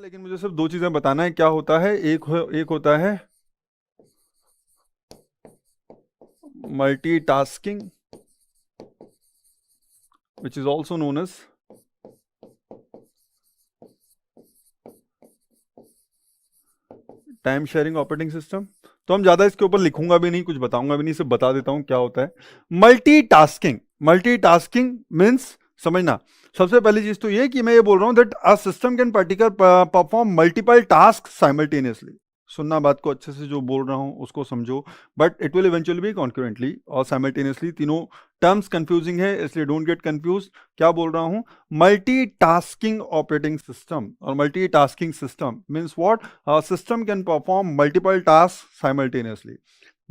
लेकिन मुझे सिर्फ दो चीजें बताना है, क्या होता है। एक होता है multitasking, which is also known as time sharing operating system. तो हम ज्यादा इसके ऊपर लिखूंगा भी नहीं, कुछ बताऊंगा भी नहीं, सिर्फ बता देता हूं क्या होता है मल्टीटास्किंग। मल्टीटास्किंग मीन्स, समझना, सबसे पहली चीज तो ये कि मैं ये बोल रहा हूं that a system can particular perform multiple task simultaneously. सुनना बात को अच्छे से, जो बोल रहा हूं उसको समझो, but it will eventually be concurrently और साइमल्टेनियसली। तीनों टर्म्स कंफ्यूजिंग है, इसलिए डोंट गेट कंफ्यूज। क्या बोल रहा हूं, मल्टीटास्किंग ऑपरेटिंग सिस्टम। और multitasking system means what, system can perform multiple task simultaneously,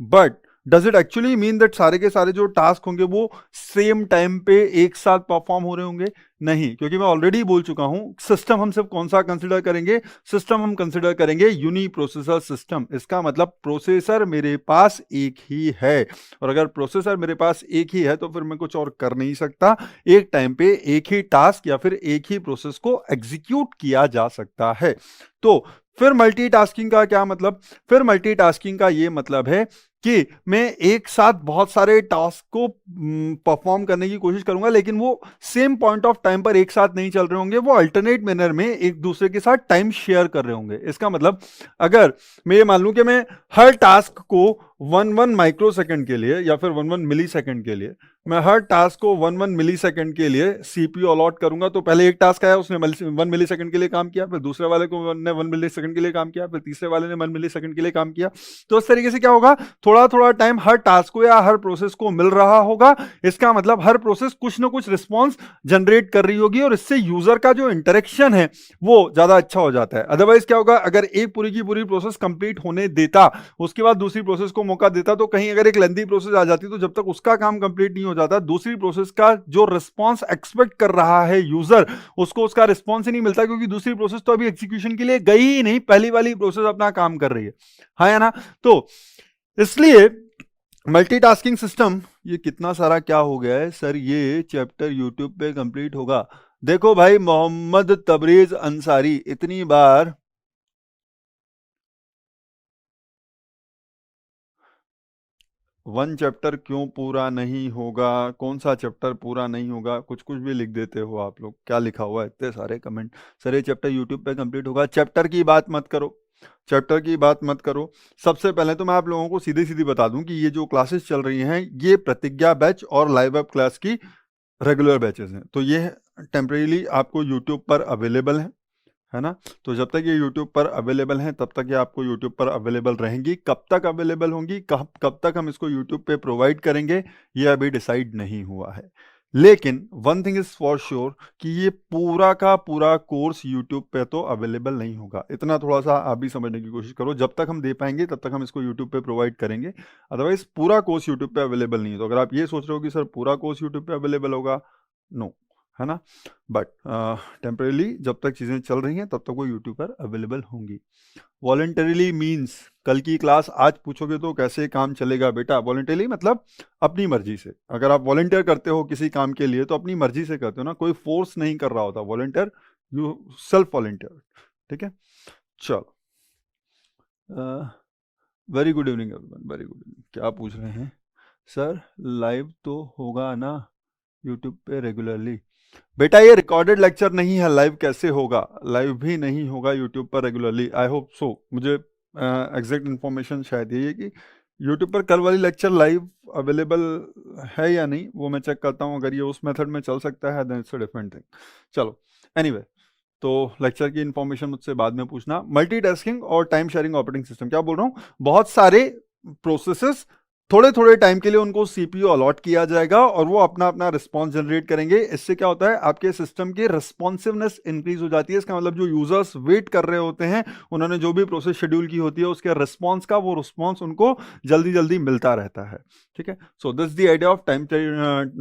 but does it actually mean that सारे के सारे जो टास्क होंगे वो सेम टाइम पे एक साथ परफॉर्म हो रहे होंगे? नहीं, क्योंकि मैं ऑलरेडी बोल चुका हूं सिस्टम हम सिर्फ कौन सा कंसिडर करेंगे, सिस्टम हम कंसिडर करेंगे यूनी प्रोसेसर सिस्टम। इसका मतलब प्रोसेसर मेरे पास एक ही है, और अगर प्रोसेसर मेरे पास एक ही है तो फिर मैं कुछ और कर नहीं सकता। एक टाइम पे एक ही टास्क या फिर एक ही प्रोसेस को एग्जीक्यूट किया जा सकता है। तो फिर मल्टीटास्किंग का क्या मतलब, फिर मल्टीटास्किंग का ये मतलब है कि मैं एक साथ बहुत सारे टास्क को परफॉर्म करने की कोशिश करूंगा, लेकिन वो सेम पॉइंट ऑफ टाइम पर एक साथ नहीं चल रहे होंगे, वो अल्टरनेट मैनर में एक दूसरे के साथ टाइम शेयर कर रहे होंगे। इसका मतलब अगर मैं ये मान लूं कि मैं हर टास्क को 1 माइक्रो सेकंड के लिए या फिर 1 मिली सेकंड के लिए, मैं हर टास्क को 1 मिली सेकंड के लिए सीपीयू अलॉट करूंगा, तो पहले एक टास्क आया, उसने 1 मिली सेकंड के लिए काम किया, फिर दूसरे वाले को ने 1 मिली सेकंड के लिए काम किया, फिर तीसरे वाले ने 1 मिली सेकंड के लिए काम किया। तो इस तरीके से क्या होगा, थोड़ा थोड़ा टाइम हर टास्क को या हर प्रोसेस को मिल रहा होगा। इसका मतलब हर प्रोसेस कुछ ना कुछ रिस्पॉन्स जनरेट कर रही होगी, और इससे यूजर का जो इंटरेक्शन है वो ज्यादा अच्छा हो जाता है। अदरवाइज क्या होगा, अगर एक पूरी की पूरी प्रोसेस कंप्लीट होने देता, उसके बाद दूसरी प्रोसेस को मौका देता, तो कहीं अगर एक लेंथी प्रोसेस आ जाती, तो जब तक उसका काम कंप्लीट नहीं हो जाता, दूसरी प्रोसेस का जो रिस्पॉन्स एक्सपेक्ट कर रहा है यूजर, उसको उसका रिस्पॉन्स ही नहीं मिलता, क्योंकि दूसरी प्रोसेस तो अभी एग्जीक्यूशन के लिए गई ही नहीं, पहली वाली प्रोसेस अपना काम कर रही है। हाँ या ना? तो इसलिए मल्टीटास्किंग सिस्टम, ये कितना सारा क्या हो गया है सर, ये चैप्टर यूट्यूब पे कंप्लीट होगा। देखो भाई, मोहम्मद तबरेज अंसारी, इतनी बार वन चैप्टर क्यों पूरा नहीं होगा, कौन सा चैप्टर पूरा नहीं होगा, कुछ कुछ भी लिख देते हो आप लोग। क्या लिखा हुआ है, इतने सारे कमेंट। सर ये चैप्टर यूट्यूब पे कंप्लीट होगा। चैप्टर की बात मत करो, चैप्टर की बात मत करो। सबसे पहले तो मैं आप लोगों को सीधी सीधी बता दूं कि ये जो क्लासेस चल रही हैं, ये प्रतिज्ञा बैच और लाइव वेब क्लास की रेगुलर बैचेस हैं। तो ये टेम्परेली आपको यूट्यूब पर अवेलेबल है ना? तो जब तक ये यूट्यूब पर अवेलेबल हैं, तब तक ये आपको यूट्यूब पर अवेलेबल रहेंगी। कब तक अवेलेबल होंगी, कब कब तक हम इसको यूट्यूब पे प्रोवाइड करेंगे, ये अभी डिसाइड नहीं हुआ है। लेकिन one thing is for sure कि ये पूरा का पूरा कोर्स यूट्यूब पे तो अवेलेबल नहीं होगा। इतना थोड़ा सा आप भी समझने की कोशिश करो। जब तक हम दे पाएंगे तब तक हम इसको यूट्यूब पे प्रोवाइड करेंगे, अदरवाइज पूरा कोर्स यूट्यूब पे अवेलेबल नहीं है। तो अगर आप ये सोच रहे हो कि सर पूरा कोर्स यूट्यूब पे अवेलेबल होगा, नो, है ना? बट टेम्परेली जब तक चीज़ें चल रही हैं तब तक वो यूट्यूब पर अवेलेबल होंगी। वॉलेंटरीली मीन्स, कल की क्लास आज पूछोगे तो कैसे काम चलेगा बेटा? वॉलेंटरीली मतलब अपनी मर्जी से। अगर आप वॉलेंटियर करते हो किसी काम के लिए तो अपनी मर्जी से करते हो ना, कोई फोर्स नहीं कर रहा होता। Volunteer, you self volunteer. ठीक है, चलो। Very good evening everyone, very good evening. क्या पूछ रहे हैं सर, लाइव तो होगा ना यूट्यूब पे रेगुलरली? बेटा ये रिकॉर्डेड लेक्चर नहीं है, लाइव कैसे होगा? लाइव भी नहीं होगा यूट्यूब पर रेगुलरली, आई होप सो। मुझे एग्जैक्ट इन्फॉर्मेशन शायद यही है कि यूट्यूब पर कल वाली लेक्चर लाइव अवेलेबल है या नहीं, वो मैं चेक करता हूँ। अगर ये उस मेथड में चल सकता है then it's a different thing. चलो, एनीवे, तो लेक्चर की इन्फॉर्मेशन मुझसे बाद में पूछना। मल्टीटास्किंग और टाइम शेयरिंग ऑपरेटिंग सिस्टम, क्या बोल रहा हूँ, बहुत सारे प्रोसेसेस थोड़े थोड़े टाइम के लिए उनको सीपीयू अलॉट किया जाएगा और वो अपना अपना रिस्पॉन्स जनरेट करेंगे। इससे क्या होता है, आपके सिस्टम की रिस्पॉन्सिवनेस इंक्रीज हो जाती है। इसका मतलब जो यूजर्स वेट कर रहे होते हैं, उन्होंने जो भी प्रोसेस शेड्यूल की होती है उसके रिस्पॉन्स का, वो रिस्पॉन्स उनको जल्दी जल्दी मिलता रहता है। ठीक है, so this the idea of time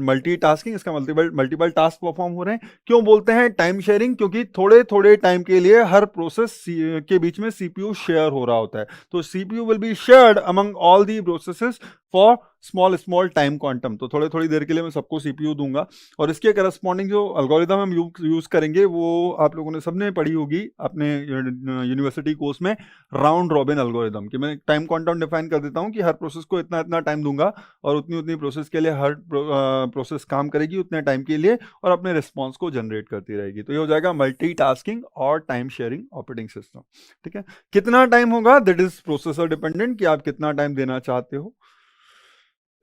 multitasking. इसका मल्टीपल टास्क परफॉर्म हो रहे हैं। क्यों बोलते हैं टाइम शेयरिंग? क्योंकि थोड़े थोड़े टाइम के लिए हर प्रोसेस के बीच में सीपीयू शेयर हो रहा होता है। तो CPU will be shared among all the processes for small small time quantum. तो थोड़ी थोड़ी देर के लिए मैं सबको सीपीयू दूंगा, और इसके करस्पॉन्डिंग जो एल्गोरिदम हम यूज करेंगे वो आप लोगों ने सबने पढ़ी होगी अपने यूनिवर्सिटी कोर्स में, राउंड रॉबिन एल्गोरिदम। कि मैं टाइम क्वांटम डिफाइन कर देता हूँ कि हर प्रोसेस को इतना इतना टाइम दूंगा, और उतनी उतनी प्रोसेस के लिए हर प्रोसेस काम करेगी उतने टाइम के लिए, और अपने रिस्पॉन्स को जनरेट करती रहेगी। तो ये हो जाएगा मल्टीटास्किंग और टाइम शेयरिंग ऑपरेटिंग सिस्टम। ठीक है, कितना टाइम होगा दैट इज प्रोसेसर डिपेंडेंट, कि आप कितना टाइम देना चाहते हो।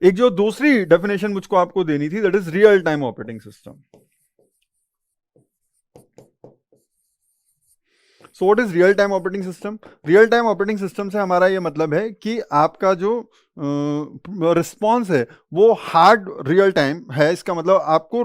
एक जो दूसरी डेफिनेशन मुझको आपको देनी थी, that is real time operating system. So what is real time operating system? Real time operating system से हमारा ये मतलब है कि आपका जो रिस्पॉन्स है वो हार्ड रियल टाइम है। इसका मतलब आपको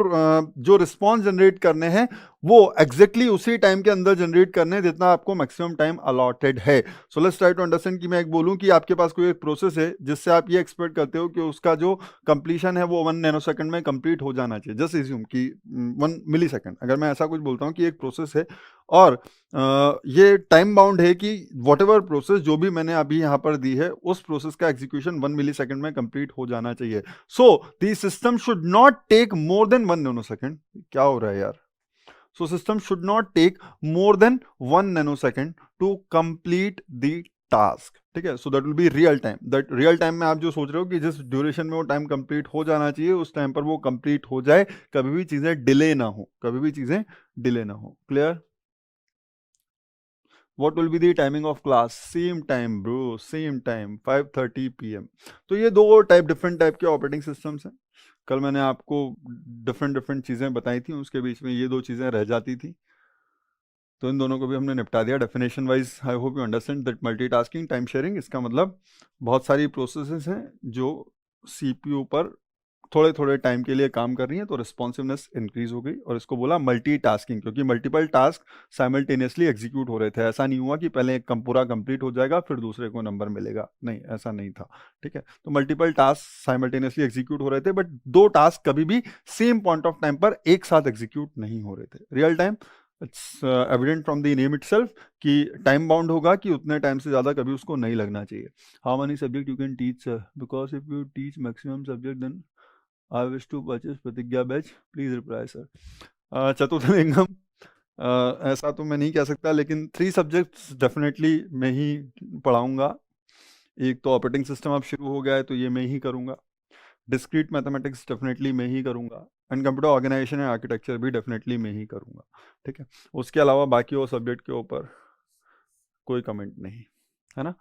जो रिस्पॉन्स जनरेट करने हैं वो एग्जैक्टली उसी टाइम के अंदर जनरेट करने हैं जितना आपको मैक्सिमम टाइम अलॉटेड है। So let's try to understand. कि मैं एक बोलूं कि आपके पास कोई एक प्रोसेस है जिससे आप ये एक्सपेक्ट करते हो कि उसका जो कंप्लीशन है वो 1 नैनोसेकंड में कंप्लीट हो जाना चाहिए। जस्ट एज्यूम कि 1 मिली सेकंड, अगर मैं ऐसा कुछ बोलता हूँ कि एक प्रोसेस है, और ये टाइम बाउंड है कि वॉट एवर प्रोसेस जो भी मैंने अभी यहाँ पर दी है उस प्रोसेस का एग्जीक्यूशन 1 मिली सेकंड में कंप्लीट हो जाना चाहिए। So the system should not take more than 1 nanosecond. क्या हो रहा है यार? So system should not take more than 1 nanosecond to complete the task. ठीक है, so that will be real time. That real time में आप जो सोच रहे हो कि जिस ड्यूरेशन में वो टाइम कंप्लीट हो जाना चाहिए उस टाइम पर वो कंप्लीट हो जाए, कभी भी चीजें डिले ना हो, कभी भी चीजें डिले ना हो। Clear? What will be the timing of class? Same time, bro. Same time, 5:30 PM. तो ये दो डिफरेंट टाइप के ऑपरेटिंग सिस्टम्स हैं। कल मैंने आपको डिफरेंट डिफरेंट चीज़ें बताई थी, उसके बीच में ये दो चीज़ें रह जाती थी, तो इन दोनों को भी हमने निपटा दिया definition wise. I hope you understand that multitasking time sharing, इसका मतलब बहुत सारी प्रोसेसेस हैं जो सीपीयू पर थोड़े थोड़े टाइम के लिए काम कर रही हैं, तो रिस्पॉन्सिवनेस इंक्रीज हो गई, और इसको बोला मल्टीटास्किंग, क्योंकि मल्टीपल टास्क साइमल्टेनियसली एग्जीक्यूट हो रहे थे। ऐसा नहीं हुआ कि पहले एक कम पूरा कंप्लीट हो जाएगा फिर दूसरे को नंबर मिलेगा, नहीं, ऐसा नहीं था। ठीक है, तो मल्टीपल टास्क साइमल्टेनियसली एग्जीक्यूट हो रहे थे, बट दो टास्क कभी भी सेम पॉइंट ऑफ टाइम पर एक साथ एग्जीक्यूट नहीं हो रहे थे। Real time, it's evident from the name itself कि टाइम बाउंड होगा, कि उतने टाइम से ज़्यादा कभी उसको नहीं लगना चाहिए। How many subject you can teach sir? Because if you teach maximum subject then I wish to purchase Pratigya batch. Please reply sir. Chaturthalingam, ऐसा तो मैं नहीं कह सकता, लेकिन 3 सब्जेक्ट्स डेफिनेटली मैं ही पढ़ाऊंगा। एक तो ऑपरेटिंग सिस्टम अब शुरू हो गया है तो ये मैं ही करूंगा, डिस्क्रीट मैथमेटिक्स डेफिनेटली मैं ही करूंगा, and computer organisation and architecture भी डेफिनेटली मैं ही करूंगा। ठीक है, उसके अलावा बाकी वो सब्जेक्ट के ऊपर कोई कमेंट नहीं, है ना।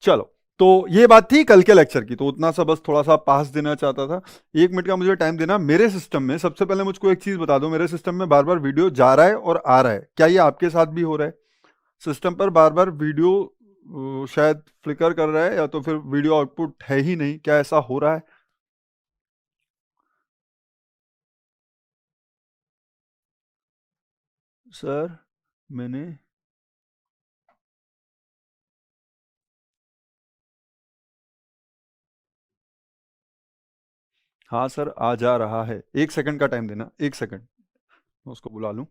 चलो, तो ये बात थी कल के लेक्चर की, तो उतना सा बस थोड़ा सा पास देना चाहता था। 1 मिनट का मुझे टाइम देना। मेरे सिस्टम में सबसे पहले मुझको एक चीज बता दो, मेरे सिस्टम में बार बार वीडियो जा रहा है और आ रहा है, क्या ये आपके साथ भी हो रहा है? सिस्टम पर बार बार वीडियो शायद फ्लिकर कर रहा है, या तो फिर वीडियो आउटपुट है ही नहीं, क्या ऐसा हो रहा है? सर मैंने, हाँ सर आ जा रहा है, 1 सेकंड का टाइम देना, 1 सेकंड, मैं उसको बुला लूं।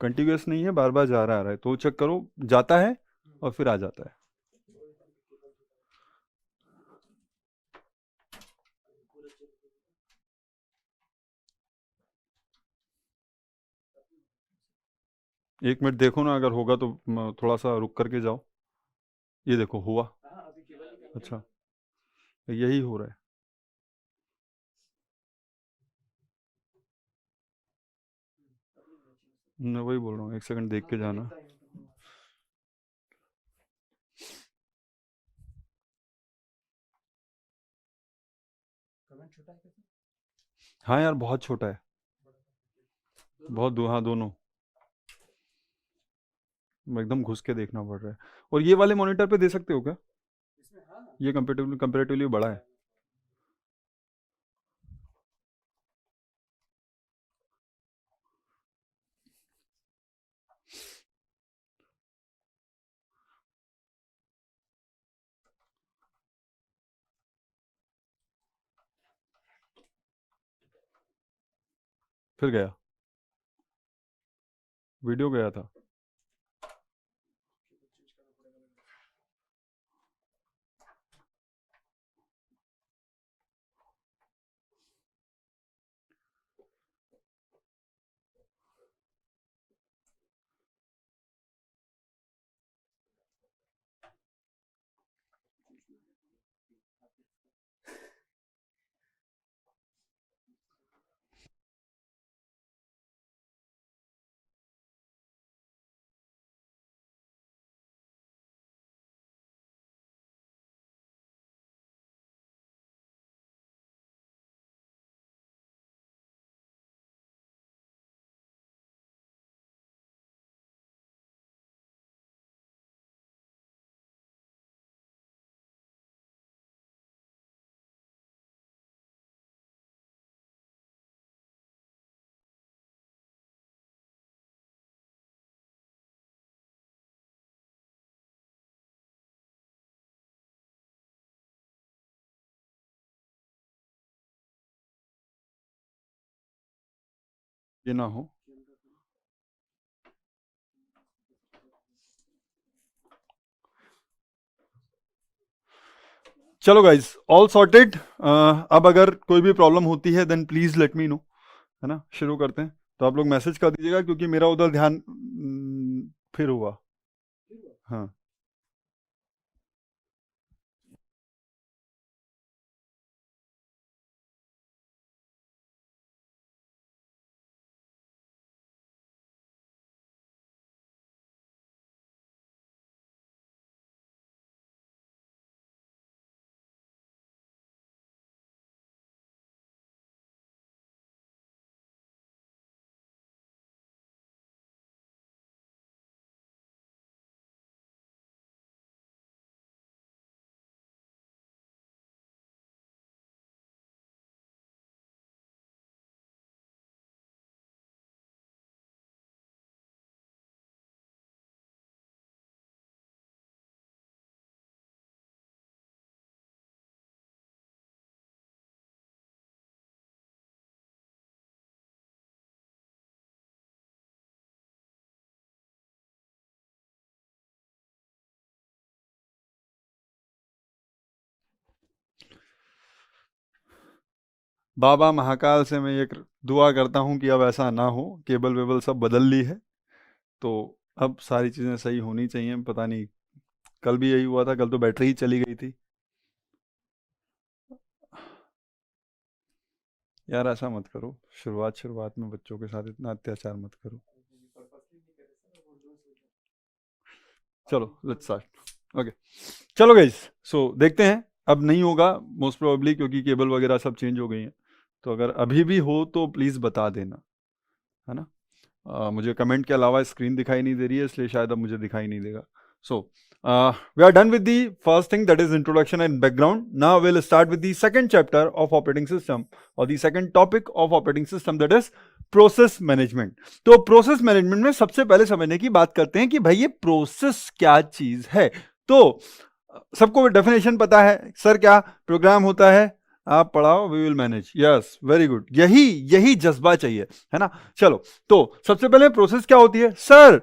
कंटिन्यूअस नहीं है, बार बार जा रहा आ रहा है, तो चेक करो, जाता है और फिर आ जाता है। 1 मिनट देखो ना, अगर होगा तो थोड़ा सा रुक करके जाओ। ये देखो हुआ। अच्छा, यही हो रहा है। मैं वही बोल रहा हूँ, 1 सेकंड देख के जाना। हाँ यार, बहुत छोटा है। बहुत हाँ, दोनों एकदम घुस के देखना पड़ रहा है। और ये वाले मॉनिटर पे दे सकते हो क्या? ये कंपेरेटिवली कंपेरेटिवली बड़ा है। फिर गया, वीडियो गया था। ये ना हो। चलो गाइज, ऑल सॉर्टेड। अब अगर कोई भी प्रॉब्लम होती है then please let me know, है ना। शुरू करते हैं, तो आप लोग मैसेज कर दीजिएगा, क्योंकि मेरा उधर ध्यान फिर हुआ। हाँ। बाबा महाकाल से मैं ये दुआ करता हूँ कि अब ऐसा ना हो। केबल वेबल सब बदल ली है, तो अब सारी चीज़ें सही होनी चाहिए। पता नहीं, कल भी यही हुआ था, कल तो बैटरी ही चली गई थी। यार ऐसा मत करो, शुरुआत शुरुआत में बच्चों के साथ इतना अत्याचार मत करो। चलो लेट्स स्टार्ट। ओके, चलो गाइस, सो देखते हैं। अब नहीं होगा मोस्ट प्रोबेबली, क्योंकि केबल वगैरह सब चेंज हो गई हैं। तो अगर अभी भी हो तो प्लीज़ बता देना, है ना। मुझे कमेंट के अलावा स्क्रीन दिखाई नहीं दे रही है, इसलिए शायद अब मुझे दिखाई नहीं देगा। So we are done with the first thing, that is introduction and background. Now will start with the second chapter of operating system, और the second topic of operating system, that is process management. तो process management में सबसे पहले समझने की बात करते हैं कि भाई ये प्रोसेस क्या चीज है। तो सबको डेफिनेशन पता है सर, क्या प्रोग्राम होता है? आप पढ़ाओ, we will manage. Yes, very good, यही यही जज्बा चाहिए, है ना। चलो, तो सबसे पहले प्रोसेस क्या होती है सर?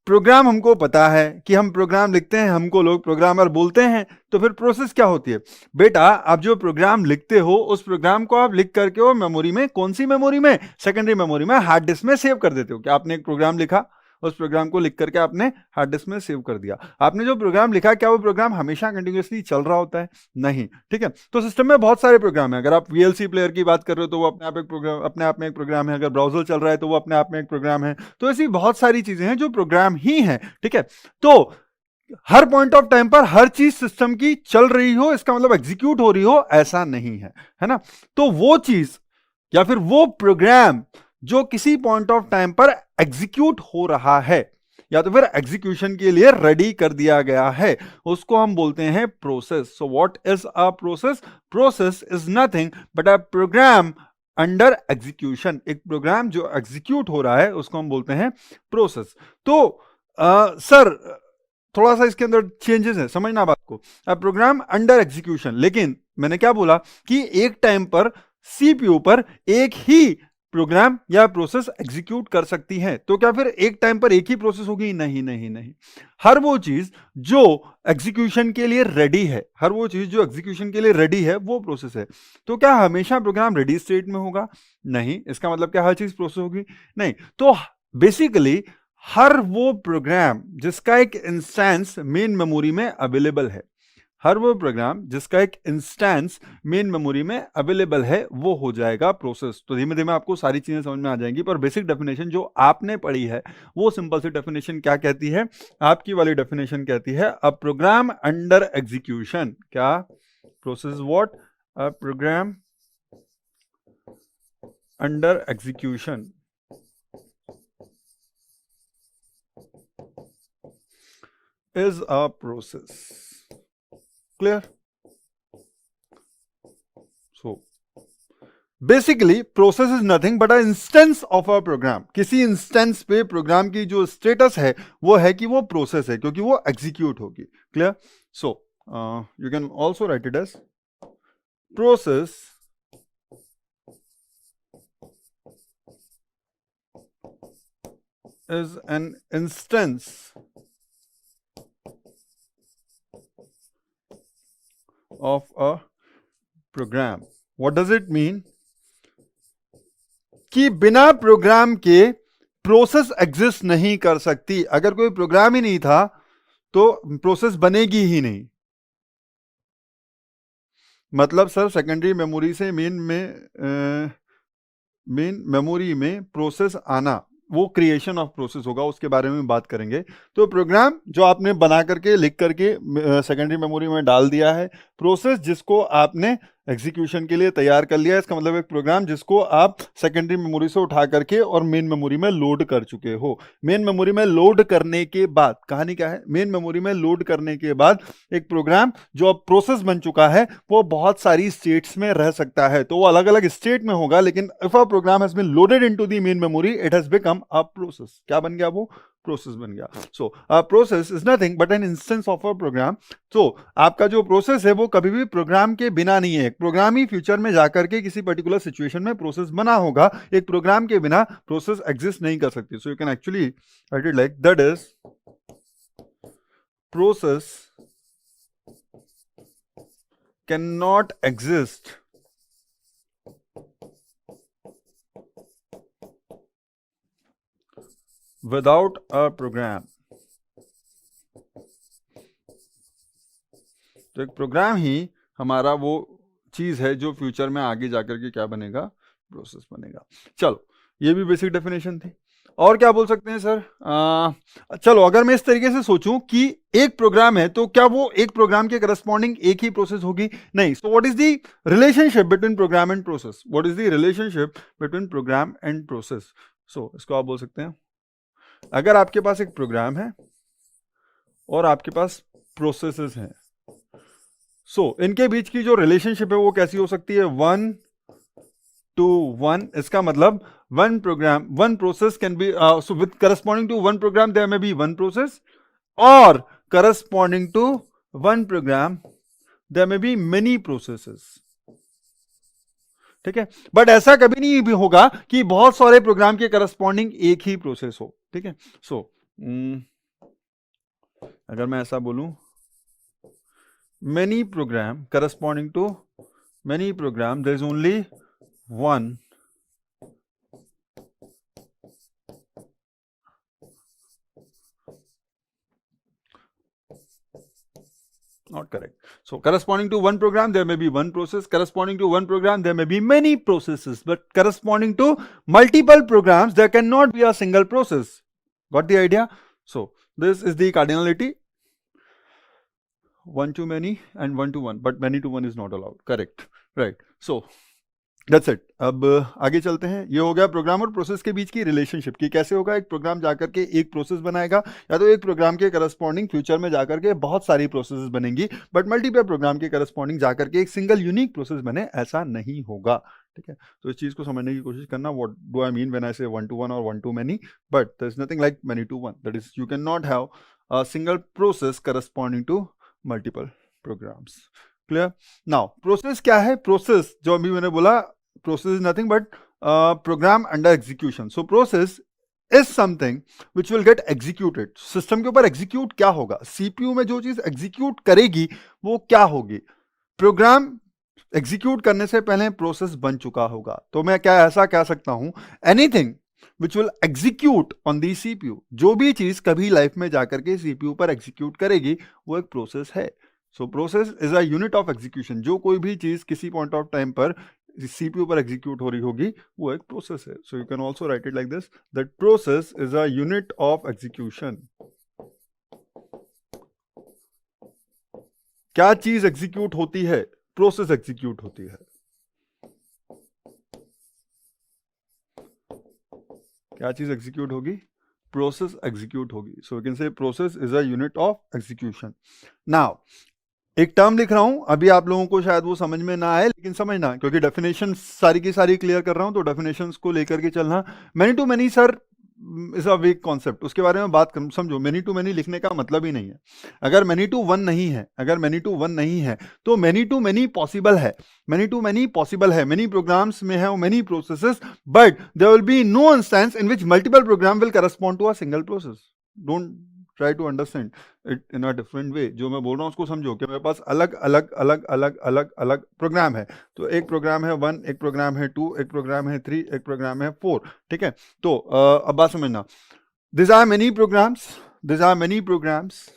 प्रोग्राम हमको पता है कि हम प्रोग्राम लिखते हैं, हमको लोग प्रोग्रामर बोलते हैं। तो फिर प्रोसेस क्या होती है? बेटा, आप जो प्रोग्राम लिखते हो उस प्रोग्राम को आप लिख करके वो मेमोरी में, कौन सी मेमोरी में? सेकेंडरी मेमोरी में, हार्ड डिस्क में सेव कर देते हो। क्या आपने एक प्रोग्राम लिखा, उस प्रोग्राम को लिख करके आपने हार्ड डिस्क में सेव कर दिया। आपने जो प्रोग्राम लिखा, क्या वो प्रोग्राम हमेशा कंटिन्यूअसली चल रहा होता है? नहीं, ठीक है। तो सिस्टम में बहुत सारे प्रोग्राम है। अगर आप वीएलसी प्लेयर की बात कर रहे हो तो वो अपने आप एक प्रोग्राम, अपने आप में एक प्रोग्राम है। अगर ब्राउजर चल रहा है तो वो अपने आप में एक प्रोग्राम है। तो ऐसी बहुत सारी चीजें हैं जो प्रोग्राम ही है, ठीक है। तो हर पॉइंट ऑफ टाइम पर हर चीज सिस्टम की चल रही हो, इसका मतलब एग्जीक्यूट हो रही हो, ऐसा नहीं है ना। तो वो चीज या फिर वो प्रोग्राम जो किसी पॉइंट ऑफ टाइम पर एग्जीक्यूट हो रहा है या तो फिर एग्जीक्यूशन के लिए रेडी कर दिया गया है, उसको हम बोलते हैं process. So what is a process? Process is nothing but a program under execution. एक प्रोग्राम जो एग्जीक्यूट हो रहा है उसको हम बोलते हैं प्रोसेस। तो सर थोड़ा सा इसके अंदर चेंजेस है, समझना बात को। अब प्रोग्राम अंडर एग्जीक्यूशन, लेकिन मैंने क्या बोला कि एक टाइम पर सीपीयू पर एक ही प्रोग्राम या प्रोसेस एग्जीक्यूट कर सकती है। तो क्या फिर एक टाइम पर एक ही प्रोसेस होगी? नहीं नहीं नहीं। हर वो चीज जो एग्जीक्यूशन के लिए रेडी है, हर वो चीज जो एग्जीक्यूशन के लिए रेडी है वो प्रोसेस है। तो क्या हमेशा प्रोग्राम रेडी स्टेट में होगा? नहीं। इसका मतलब क्या हर चीज प्रोसेस होगी? नहीं। तो बेसिकली हर वो प्रोग्राम जिसका एक इंस्टेंस मेन मेमोरी में अवेलेबल है, हर वो प्रोग्राम जिसका एक इंस्टेंस मेन मेमोरी में अवेलेबल है, वो हो जाएगा प्रोसेस। तो धीमे धीमे आपको सारी चीजें समझ में आ जाएंगी, पर बेसिक डेफिनेशन जो आपने पढ़ी है वो सिंपल सी डेफिनेशन क्या कहती है? आपकी वाली डेफिनेशन कहती है अ प्रोग्राम अंडर एग्जीक्यूशन। क्या? Process what? A program under execution is a process. Clear? So basically process is nothing but an instance of a program. किसी इंस्टेंस पे प्रोग्राम की जो स्टेटस है वो है कि वो प्रोसेस है, क्योंकि वो एग्जीक्यूट होगी। Clear? So you can also write it as process is an instance of a program. What does it mean? कि बिना प्रोग्राम के प्रोसेस एग्जिस्ट नहीं कर सकती। अगर कोई प्रोग्राम ही नहीं था तो प्रोसेस बनेगी ही नहीं। मतलब सर सेकेंडरी मेमोरी से मेन मेमोरी में प्रोसेस आना, वो क्रिएशन ऑफ प्रोसेस होगा, उसके बारे में बात करेंगे। तो प्रोग्राम जो आपने बना करके लिख करके सेकेंडरी मेमोरी में डाल दिया है, प्रोसेस जिसको आपने एग्जीक्यूशन के लिए तैयार कर लिया है, इसका मतलब एक प्रोग्राम जिसको आप सेकेंडरी मेमोरी से उठा करके और मेन मेमोरी में लोड कर चुके हो। मेन मेमोरी में लोड करने के बाद कहानी क्या है? मेन मेमोरी में लोड करने के बाद एक प्रोग्राम जो अब प्रोसेस बन चुका है वो बहुत सारी स्टेट्स में रह सकता है। तो वो अलग अलग स्टेट में होगा, लेकिन if a program has been loaded into the main memory it has become a process. क्या बन गया? वो प्रोसेस बन गया। So a process is nothing but an instance of a program. तो आपका जो प्रोसेस है वो कभी भी प्रोग्राम के बिना नहीं है। प्रोग्राम ही फ्यूचर में जाकर के किसी पर्टिकुलर सिचुएशन में प्रोसेस बना होगा। एक प्रोग्राम के बिना प्रोसेस एग्जिस्ट नहीं कर सकती। So you can actually write it like that is process can not exist without a program. तो एक प्रोग्राम ही हमारा वो चीज है जो फ्यूचर में आगे जाकर के क्या बनेगा? प्रोसेस बनेगा। चलो ये भी बेसिक डेफिनेशन थी। और क्या बोल सकते हैं सर? चलो अगर मैं इस तरीके से सोचूं कि एक प्रोग्राम है तो क्या वो एक प्रोग्राम के करस्पॉन्डिंग एक ही प्रोसेस होगी? नहीं। So what is the relationship between program and process? What is the relationship between program and process? So इसको आप बोल सकते हैं, अगर आपके पास एक प्रोग्राम है और आपके पास प्रोसेसेस हैं, इनके बीच की जो रिलेशनशिप है वो कैसी हो सकती है? 1:1। इसका मतलब one program one process can be so with corresponding to one program there may be one process, और corresponding to one program there may be many processes. ठीक है। बट ऐसा कभी नहीं भी होगा कि बहुत सारे प्रोग्राम के करस्पॉन्डिंग एक ही प्रोसेस हो। ठीक है। अगर मैं ऐसा बोलूं, many program corresponding to many program there is only one Not correct. So corresponding to one program, there may be one process. Corresponding to one program, there may be many processes. But corresponding to multiple programs, there cannot be a single process. Got the idea? So this is the cardinality. One to many and one to one, but many to one is not allowed. Correct. Right. So that's it. अब आगे चलते हैं. ये हो गया programme और process के बीच की रिलेशनशिप की कैसे होगा. एक प्रोग्राम जाकर के एक प्रोसेस बनाएगा, या तो एक प्रोग्राम के करस्पॉन्डिंग फ्यूचर में जाकर के बहुत सारी प्रोसेस बनेंगी, बट मल्टीपल प्रोग्राम के करस्पॉन्डिंग जाकर के एक सिंगल यूनिक प्रोसेस बने, ऐसा नहीं होगा. ठीक है, तो इस चीज को समझने की कोशिश करना. What do I mean when I say one to one और one to many, but there is nothing like many to one. That is you can not have a single process corresponding to multiple programs. Clear. Now process क्या है. Process जो अभी मैंने बोला, process is nothing but program under execution. So process is something which will get executed. System के ऊपर execute क्या होगा, CPU में जो चीज execute करेगी वो क्या होगी. प्रोग्राम execute करने से पहले प्रोसेस बन चुका होगा. तो मैं क्या ऐसा कह सकता हूं, anything which will execute on the CPU, जो भी चीज कभी लाइफ में जाकर के CPU पर execute करेगी वो एक प्रोसेस है. सो process is a unit of execution. जो कोई भी चीज किसी पॉइंट ऑफ टाइम पर CPU पर एग्जीक्यूट हो रही होगी वो एक प्रोसेस है. So you can also write it like this, that process is a unit of execution. क्या चीज एग्जीक्यूट होती है, प्रोसेस एग्जीक्यूट होती है. क्या चीज एग्जीक्यूट होगी, प्रोसेस एग्जीक्यूट होगी. सो यू कैन से process is a unit of execution. Now एक टर्म लिख रहा हूं, अभी आप लोगों को शायद वो समझ में ना आए, लेकिन समझना, क्योंकि डेफिनेशन सारी की सारी क्लियर कर रहा हूं, तो डेफिनेशंस को लेकर के चलना. Many to many sir is a weak concept, उसके बारे में बात कर, समझो. मेनी टू मेनी लिखने का मतलब ही नहीं है. अगर मेनी टू वन नहीं है, अगर मेनी टू वन नहीं है तो मेनी टू मेनी पॉसिबल है. मेनी टू मेनी पॉसिबल है, मेनी प्रोग्राम्स में है many processes, but there will be no instance in which multiple program will correspond to a single process. Don't try to understand it in a different way. जो मैं बोल रहा हूं उसको समझो कि मेरे पास अलग अलग अलग अलग अलग अलग प्रोग्राम है. तो एक प्रोग्राम है 1, एक प्रोग्राम है 2, एक प्रोग्राम है 3, एक प्रोग्राम है 4. ठीक है, तो अब बात समझना. This are many programs, this are many programs.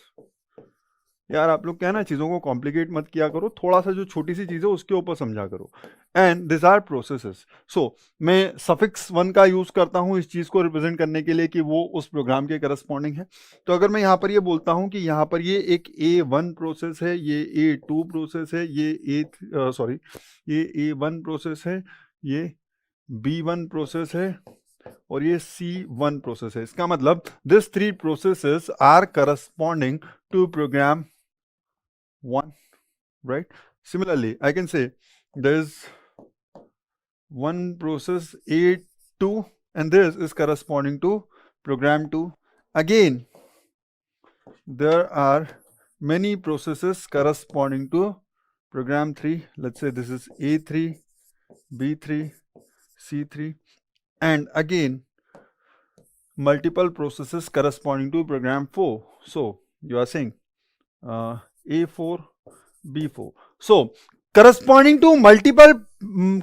यार आप लोग क्या ना, चीजों को कॉम्प्लिकेट मत किया करो, थोड़ा सा जो छोटी सी चीज है उसके ऊपर समझा करो. And this are processes. So मैं सफिक्स 1 का यूज करता हूं इस चीज को रिप्रेजेंट करने के लिए कि वो उस प्रोग्राम के करस्पॉन्डिंग है. तो अगर मैं यहाँ पर ये बोलता हूं कि यहाँ पर ये एक A1 प्रोसेस है, ये A2 प्रोसेस है, ये A1 प्रोसेस है, ये B1 प्रोसेस है और ये C1 प्रोसेस है. इसका मतलब this 3 processes are corresponding to program 1, right? Similarly, I can say there is one process A2 and this is corresponding to program 2. Again, there are many processes corresponding to program 3. Let's say this is A3, B3, C3, and again multiple processes corresponding to program 4. So you are saying A4, B4. So corresponding to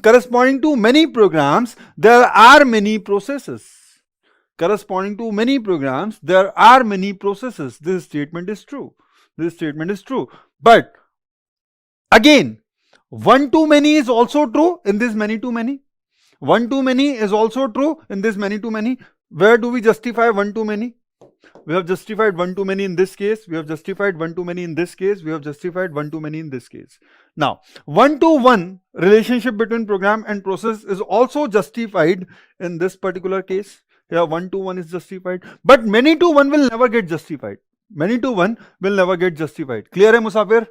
corresponding to many programs, there are many processes. Corresponding to many programs, there are many processes. This statement is true. This statement is true. But again, one to many is also true in this many to many. One to many is also true in this many to many. Where do we justify one to many? We have justified one to many in this case. We have justified one to many in this case. We have justified one to many in this case. Now, one to one relationship between program and process is also justified in this particular case. Here, one to one is justified, but many to one will never get justified. Many to one will never get justified. Clear है मुसाफिर?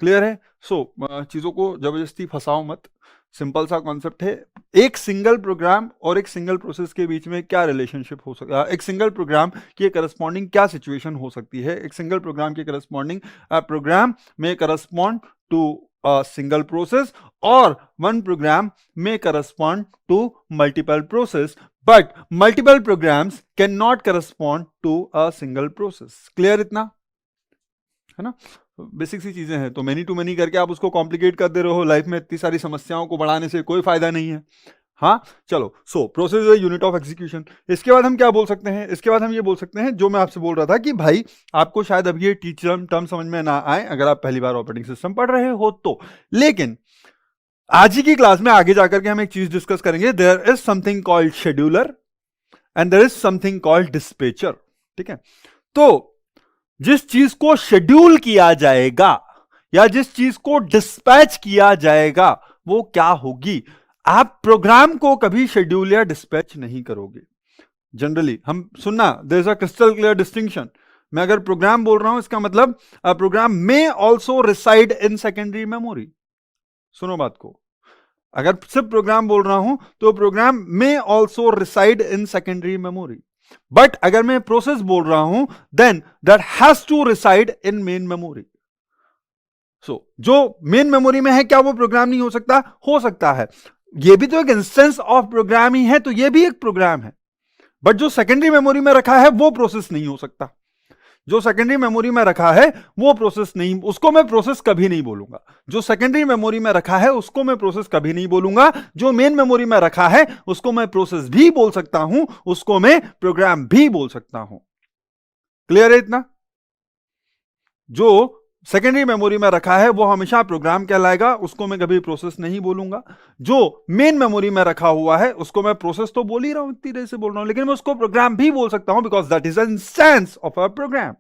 Clear है. सो चीजों को जबरदस्ती फंसाओ मत, simple सा concept है. एक single programme और एक सिंगल प्रोसेस के बीच में क्या रिलेशनशिप हो सकता है, एक सिंगल प्रोग्राम के करस्पॉन्डिंग क्या सिचुएशन हो सकती है. एक सिंगल प्रोग्राम के करस्पॉन्डिंग प्रोग्राम में correspond to a single process or one program may correspond to multiple process, but multiple programs cannot correspond to a single process. Clear इतना है ना, बेसिक सी चीजें हैं. तो मेनी टू मेनी करके आप उसको कॉम्प्लिकेट कर दे रहे हो. लाइफ में इतनी सारी समस्याओं को बढ़ाने से कोई फायदा नहीं है. हाँ चलो, सो process is unit of execution. इसके बाद हम क्या बोल सकते हैं, इसके बाद हम ये बोल सकते हैं जो मैं आपसे बोल रहा था कि भाई आपको शायद अब ये टीचर टर्म समझ में ना आए अगर आप पहली बार ऑपरेटिंग सिस्टम पढ़ रहे हो तो, लेकिन आज ही की क्लास में आगे जाकर के हम एक चीज डिस्कस करेंगे। There is something called scheduler and there is something called dispatcher. ठीक है, तो जिस चीज को शेड्यूल किया जाएगा या जिस चीज को डिस्पैच किया जाएगा वो क्या होगी। आप प्रोग्राम को कभी शेड्यूल या डिस्पैच नहीं करोगे। जनरली हम सुनना, there is a crystal clear distinction. मैं अगर प्रोग्राम बोल रहा हूं इसका मतलब प्रोग्राम में also reside in secondary memory. सुनो बात को, अगर सिर्फ प्रोग्राम बोल रहा हूं तो प्रोग्राम में also reside in secondary memory, but अगर मैं प्रोसेस बोल रहा हूं then that has to reside in main memory. So जो मेन मेमोरी में है क्या वो प्रोग्राम नहीं हो सकता? हो सकता है। ये भी तो एक इंस्टेंस ऑफ प्रोग्राम ही है, तो ये भी एक प्रोग्राम है, बट जो सेकेंडरी मेमोरी में रखा है वो प्रोसेस नहीं हो सकता। जो सेकेंडरी मेमोरी में रखा है वो प्रोसेस नहीं, उसको मैं प्रोसेस कभी नहीं बोलूंगा। जो सेकेंडरी मेमोरी में रखा है उसको मैं प्रोसेस कभी नहीं बोलूंगा। जो मेन मेमोरी में रखा है उसको मैं प्रोसेस भी बोल सकता हूं, उसको मैं प्रोग्राम भी बोल सकता हूं। क्लियर है इतना? जो सेकेंडरी मेमोरी में रखा है वो हमेशा प्रोग्राम कहलाएगा, उसको मैं कभी प्रोसेस नहीं बोलूंगा। जो मेन मेमोरी में रखा हुआ है उसको मैं प्रोसेस तो बोल ही रहा हूं, इतनी देर से बोल रहा हूं, लेकिन मैं उसको प्रोग्राम भी बोल सकता हूं because that is an instance of a program.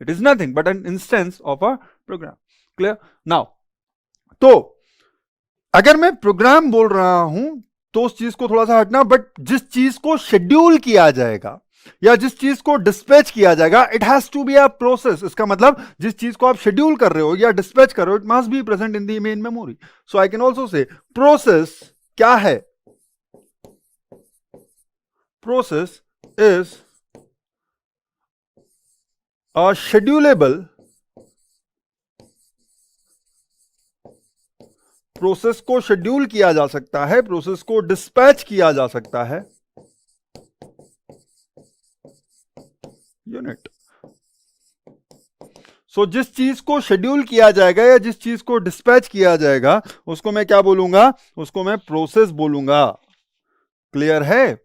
It is nothing but an instance of a program. Clear now? तो अगर मैं प्रोग्राम बोल रहा हूं तो उस चीज को थोड़ा सा हटना, बट जिस चीज को शेड्यूल किया जाएगा या जिस चीज को डिस्पैच किया जाएगा it has to be a process. इसका मतलब जिस चीज को आप शेड्यूल कर रहे हो या डिस्पैच कर रहे हो it must be present in the main memory. So I can also say process क्या है? Process is a schedulable, process को शेड्यूल किया जा सकता है, प्रोसेस को डिस्पैच किया जा सकता है यूनिट। सो जिस चीज को शेड्यूल किया जाएगा या जिस चीज को डिस्पैच किया जाएगा उसको मैं क्या बोलूंगा? उसको मैं प्रोसेस बोलूंगा। क्लियर है?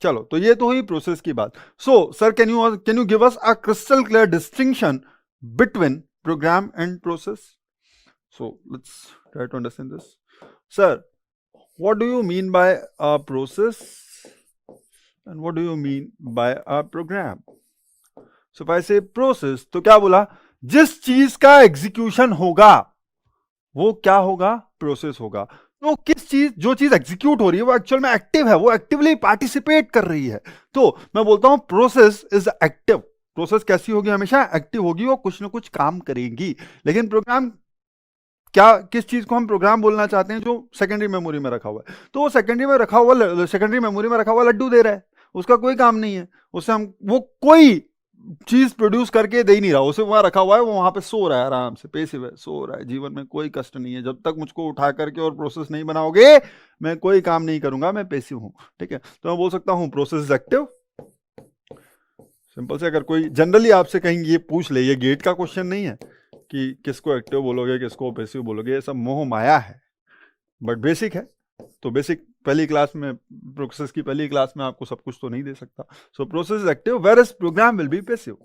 चलो, तो ये तो हुई प्रोसेस की बात। So sir can you give us a crystal clear distinction between program and process? So let's try to understand this. Sir, what do you mean by a process and what do you mean by a program? So if I say process तो क्या बोला? जिस चीज का execution होगा वो क्या होगा? प्रोसेस होगा। तो किस चीज, जो चीज एग्जीक्यूट हो रही है वो एक्चुअल में एक्टिव है, वो एक्टिवली पार्टिसिपेट कर रही है, तो मैं बोलता हूं प्रोसेस इज एक्टिव। प्रोसेस कैसी होगी? हमेशा एक्टिव होगी, वो कुछ ना कुछ काम करेगी। लेकिन प्रोग्राम क्या, किस चीज को हम प्रोग्राम बोलना चाहते हैं? जो सेकेंडरी मेमोरी में रखा हुआ है। तो वो सेकेंडरी मेमोरी में रखा हुआ लड्डू दे रहा है, उसका कोई काम नहीं है, उससे हम वो कोई चीज प्रोड्यूस करके दे ही नहीं रहा, उसे वहां रखा हुआ है, वो वहां पे सो रहा है, आराम से पैसिव है, सो रहा है। जीवन में कोई कष्ट नहीं है, जब तक मुझको उठा करके और प्रोसेस नहीं बनाओगे मैं कोई काम नहीं करूंगा, मैं पैसिव हूं। ठीक है, तो मैं बोल सकता हूं प्रोसेस इज एक्टिव। सिंपल से अगर कोई जनरली आपसे कहेंगे, ये पूछ ले, ये गेट का क्वेश्चन नहीं है कि किसको एक्टिव बोलोगे किसको पैसिव बोलोगे, ये सब मोह माया है, बट बेसिक है। तो बेसिक पहली क्लास में, प्रोसेस की पहली क्लास में आपको सब कुछ तो नहीं दे सकता। So process is active where as program will be passive.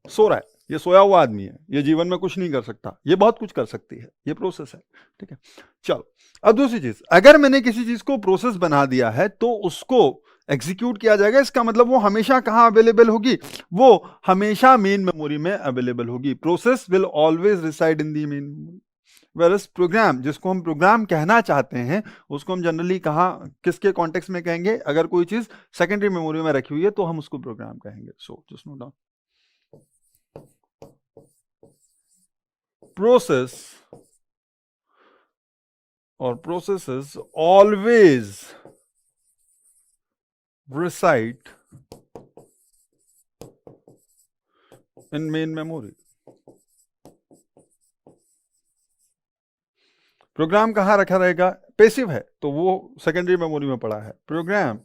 सो रहा है, ये सोया हुआ आदमी है, ये जीवन में कुछ नहीं कर सकता, ये बहुत कुछ कर सकती है, ये प्रोसेस है। ठीक है, चलो अब दूसरी चीज, अगर मैंने किसी चीज को प्रोसेस बना दिया है तो उसको एग्जीक्यूट किया जाएगा, इसका मतलब वो हमेशा कहां अवेलेबल होगी? वो हमेशा मेन मेमोरी में अवेलेबल होगी। Process will always reside in the main memory, whereas program, जिसको हम प्रोग्राम कहना चाहते हैं, उसको हम जनरली कहां, किसके कॉन्टेक्स्ट में कहेंगे? अगर कोई चीज सेकेंडरी मेमोरी में रखी हुई है तो हम उसको प्रोग्राम कहेंगे। So just note down, process or processes always reside in main memory। Program कहां रखा रहेगा? पैसिव है तो वो सेकेंडरी मेमोरी में पड़ा है। Program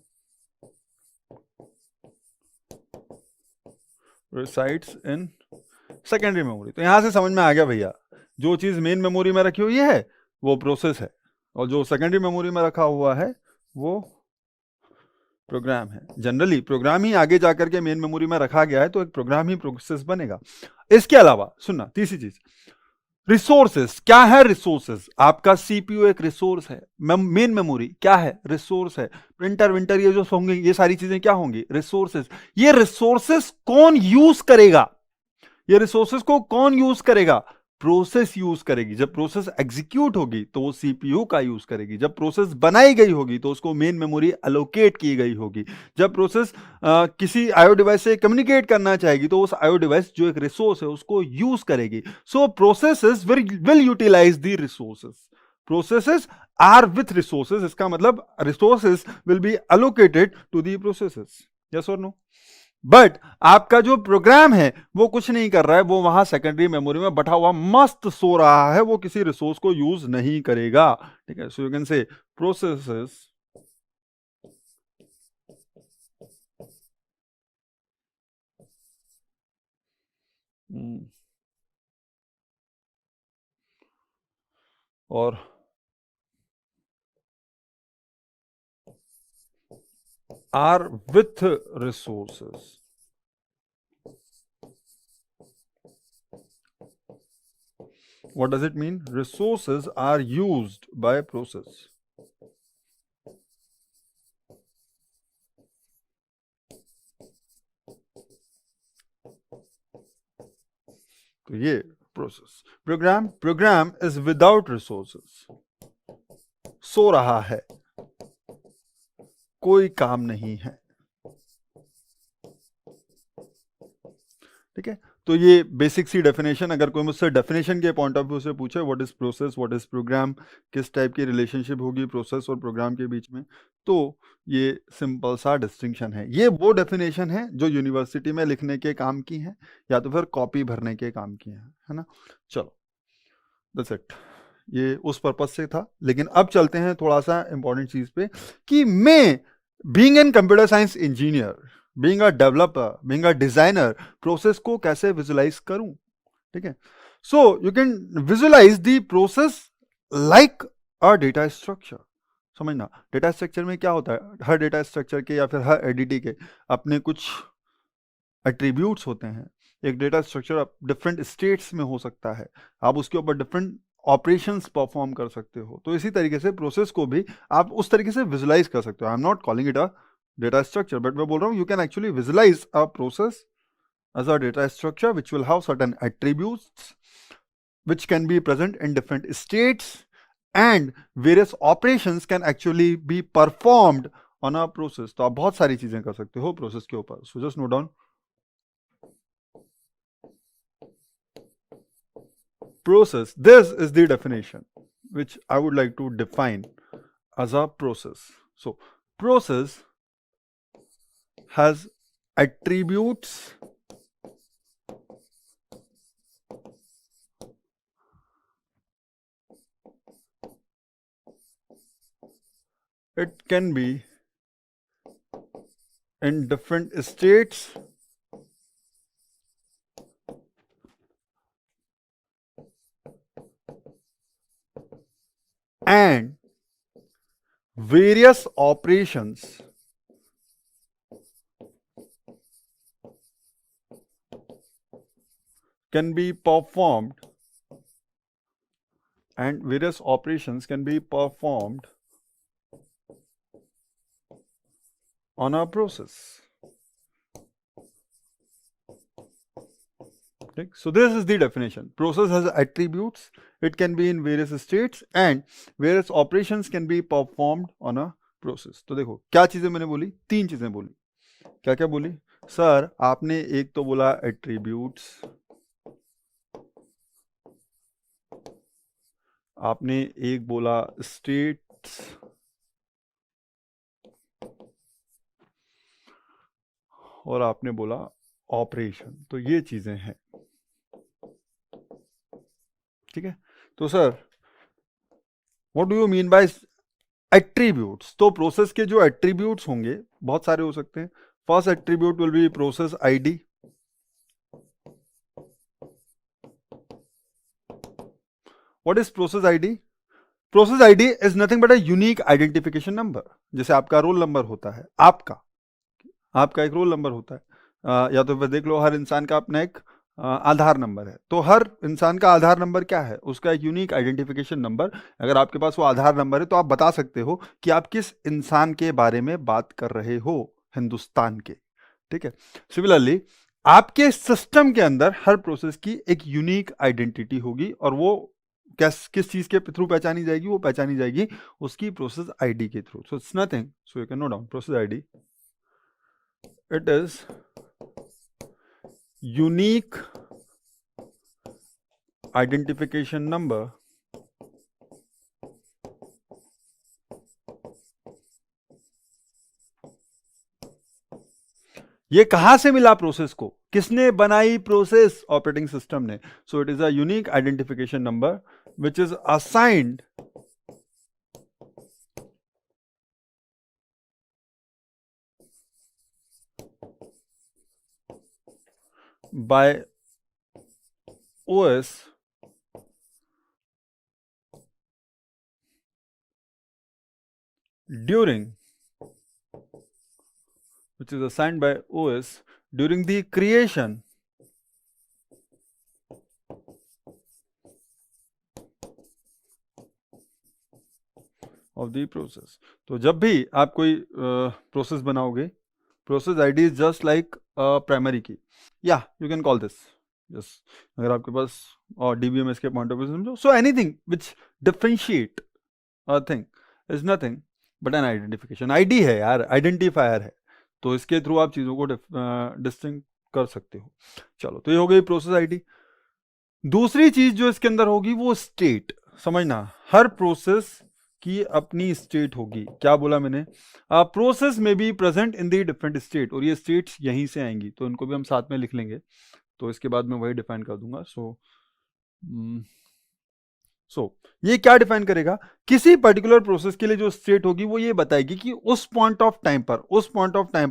resides in secondary memory. तो यहां से समझ में आ गया भैया जो चीज मेन मेमोरी में रखी हुई है वो प्रोसेस है, और जो सेकेंडरी मेमोरी में रखा हुआ है वो प्रोग्राम है। जनरली प्रोग्राम ही आगे जाकर के मेन मेमोरी में रखा गया है, तो एक प्रोग्राम ही प्रोसेस बनेगा। इसके अलावा सुनना, तीसरी चीज, रिसोर्सेस। क्या है रिसोर्सेस? आपका सीपीयू एक रिसोर्स है, मेन मेमोरी क्या है? रिसोर्स है। प्रिंटर विंटर ये जो होंगे, ये सारी चीजें क्या होंगी? रिसोर्सेस। ये रिसोर्सेस कौन यूज करेगा? ये रिसोर्सेस को कौन यूज करेगा? प्रोसेस यूज करेगी। जब प्रोसेस एग्जीक्यूट होगी तो वो सीपीयू का यूज करेगी। जब प्रोसेस बनाई गई होगी तो उसको मेन मेमोरी अलोकेट की गई होगी। जब प्रोसेस किसी आईओ डिवाइस से कम्युनिकेट करना चाहेगी तो उस आईओ डिवाइस जो एक रिसोर्स है उसको यूज करेगी। So processes will utilize the resources. Processes are with resources, इसका मतलब resources will be allocated to the processes. Yes और नो? बट आपका जो प्रोग्राम है वो कुछ नहीं कर रहा है, वो वहां सेकेंडरी मेमोरी में बैठा हुआ मस्त सो रहा है, वो किसी रिसोर्स को यूज नहीं करेगा। ठीक है, so you can say processes और are with resources. What does it mean? Resources are used by process. तो ये process. Program is without resources, सो रहा है, कोई काम नहीं है। ठीक है, तो ये बेसिक सी डेफिनेशन, अगर कोई मुझसे डेफिनेशन के पॉइंट ऑफ व्यू से पूछे what is process, what is program, किस टाइप की रिलेशनशिप होगी प्रोसेस और प्रोग्राम के बीच में, तो ये सिंपल सा डिस्टिंक्शन है। ये वो डेफिनेशन है जो यूनिवर्सिटी में लिखने के काम की है या तो फिर कॉपी भरने के काम की है ना। चलो दैट्स इट, ये उस पर्पज से था। लेकिन अब चलते हैं थोड़ा सा इंपॉर्टेंट चीज पे, कि मैं being an computer science engineer, being a developer, being a designer, process को कैसे विजुलाइज करूं। ठीक है, so you can visualise the process like a data structure. समझना, डेटा स्ट्रक्चर में क्या होता है, हर डेटा स्ट्रक्चर के या फिर हर एडीटी के अपने कुछ एट्रीब्यूट्स होते हैं। एक डेटा स्ट्रक्चर डिफरेंट स्टेट्स में हो सकता है, आप उसके ऊपर डिफरेंट ऑपरेशंस परफॉर्म कर सकते हो। तो इसी तरीके से प्रोसेस को भी आप उस तरीके से विजुलाइज कर सकते हो। I am not calling it a data structure, but मैं बोल रहा हूँ you can actually visualise a process as a data structure which will have certain attributes which can be present in different states and various operations can actually be performed on a process। तो आप बहुत सारी चीजें कर सकते हो process के ऊपर। सो just note down, process, this is the definition which I would like to define as a process. So process has attributes it can be in different states and various operations can be performed and various operations can be performed on a process. Okay? So this is the definition. Process has attributes, it can be in various states and various operations can be performed on a process. तो देखो क्या चीजें मैंने बोली, तीन चीजें बोली। क्या क्या बोली सर आपने? एक तो बोला एट्रीब्यूट्स, आपने एक बोला स्टेट्स, और आपने बोला ऑपरेशन। तो ये चीजें हैं। ठीक है, तो sir what do you mean bye attributes? तो प्रोसेस के जो एट्रीब्यूट्स होंगे बहुत सारे हो सकते हैं। First attribute will be process ID, what is process ID? Process ID is nothing but a unique identification number. जैसे आपका रोल नंबर होता है, आपका एक रोल नंबर होता है, या तो फिर देख लो हर इंसान का अपना एक आधार नंबर है। तो हर इंसान का आधार नंबर क्या है? उसका एक यूनिक आइडेंटिफिकेशन नंबर। अगर आपके पास वो आधार नंबर है तो आप बता सकते हो कि आप किस इंसान के बारे में बात कर रहे हो, हिंदुस्तान के। ठीक है। सिमिलरली आपके सिस्टम के अंदर हर प्रोसेस की एक यूनिक आइडेंटिटी होगी, और वो किस चीज के थ्रू पहचानी जाएगी? वो पहचानी जाएगी उसकी प्रोसेस आईडी के through. So it's nothing, so you can note down process ID, it is unique identification number ये कहां से मिला प्रोसेस को? किसने बनाई प्रोसेस? ऑपरेटिंग सिस्टम ने। So it is a unique identification number which is assigned by OS during which is assigned by OS during the creation of the process। तो जब भी आप कोई प्रोसेस बनाओगे, process ID is just like primary की, या you can call this yes, अगर आपके पास और डीबीएमएस के पॉइंट ऑफ व्यू समझो। So anything which differentiate a thing is nothing but N identification. ID है यार, आइडेंटिफायर है, तो इसके थ्रू आप चीजों को डिस्टिंग कर सकते हो। चलो, तो ये हो गई प्रोसेस आईडी। दूसरी चीज जो इसके अंदर होगी वो स्टेट। समझना, हर प्रोसेस की अपनी स्टेट होगी। क्या बोला मैंने? प्रोसेस में be present in the different state, और ये स्टेट्स यहीं से आएंगी, तो इनको भी हम साथ में लिख लेंगे, तो इसके बाद मैं वही डिफाइन कर दूंगा। सो ये क्या डिफाइन करेगा? किसी पर्टिकुलर प्रोसेस के लिए जो स्टेट होगी वो ये बताएगी कि उस पॉइंट ऑफ टाइम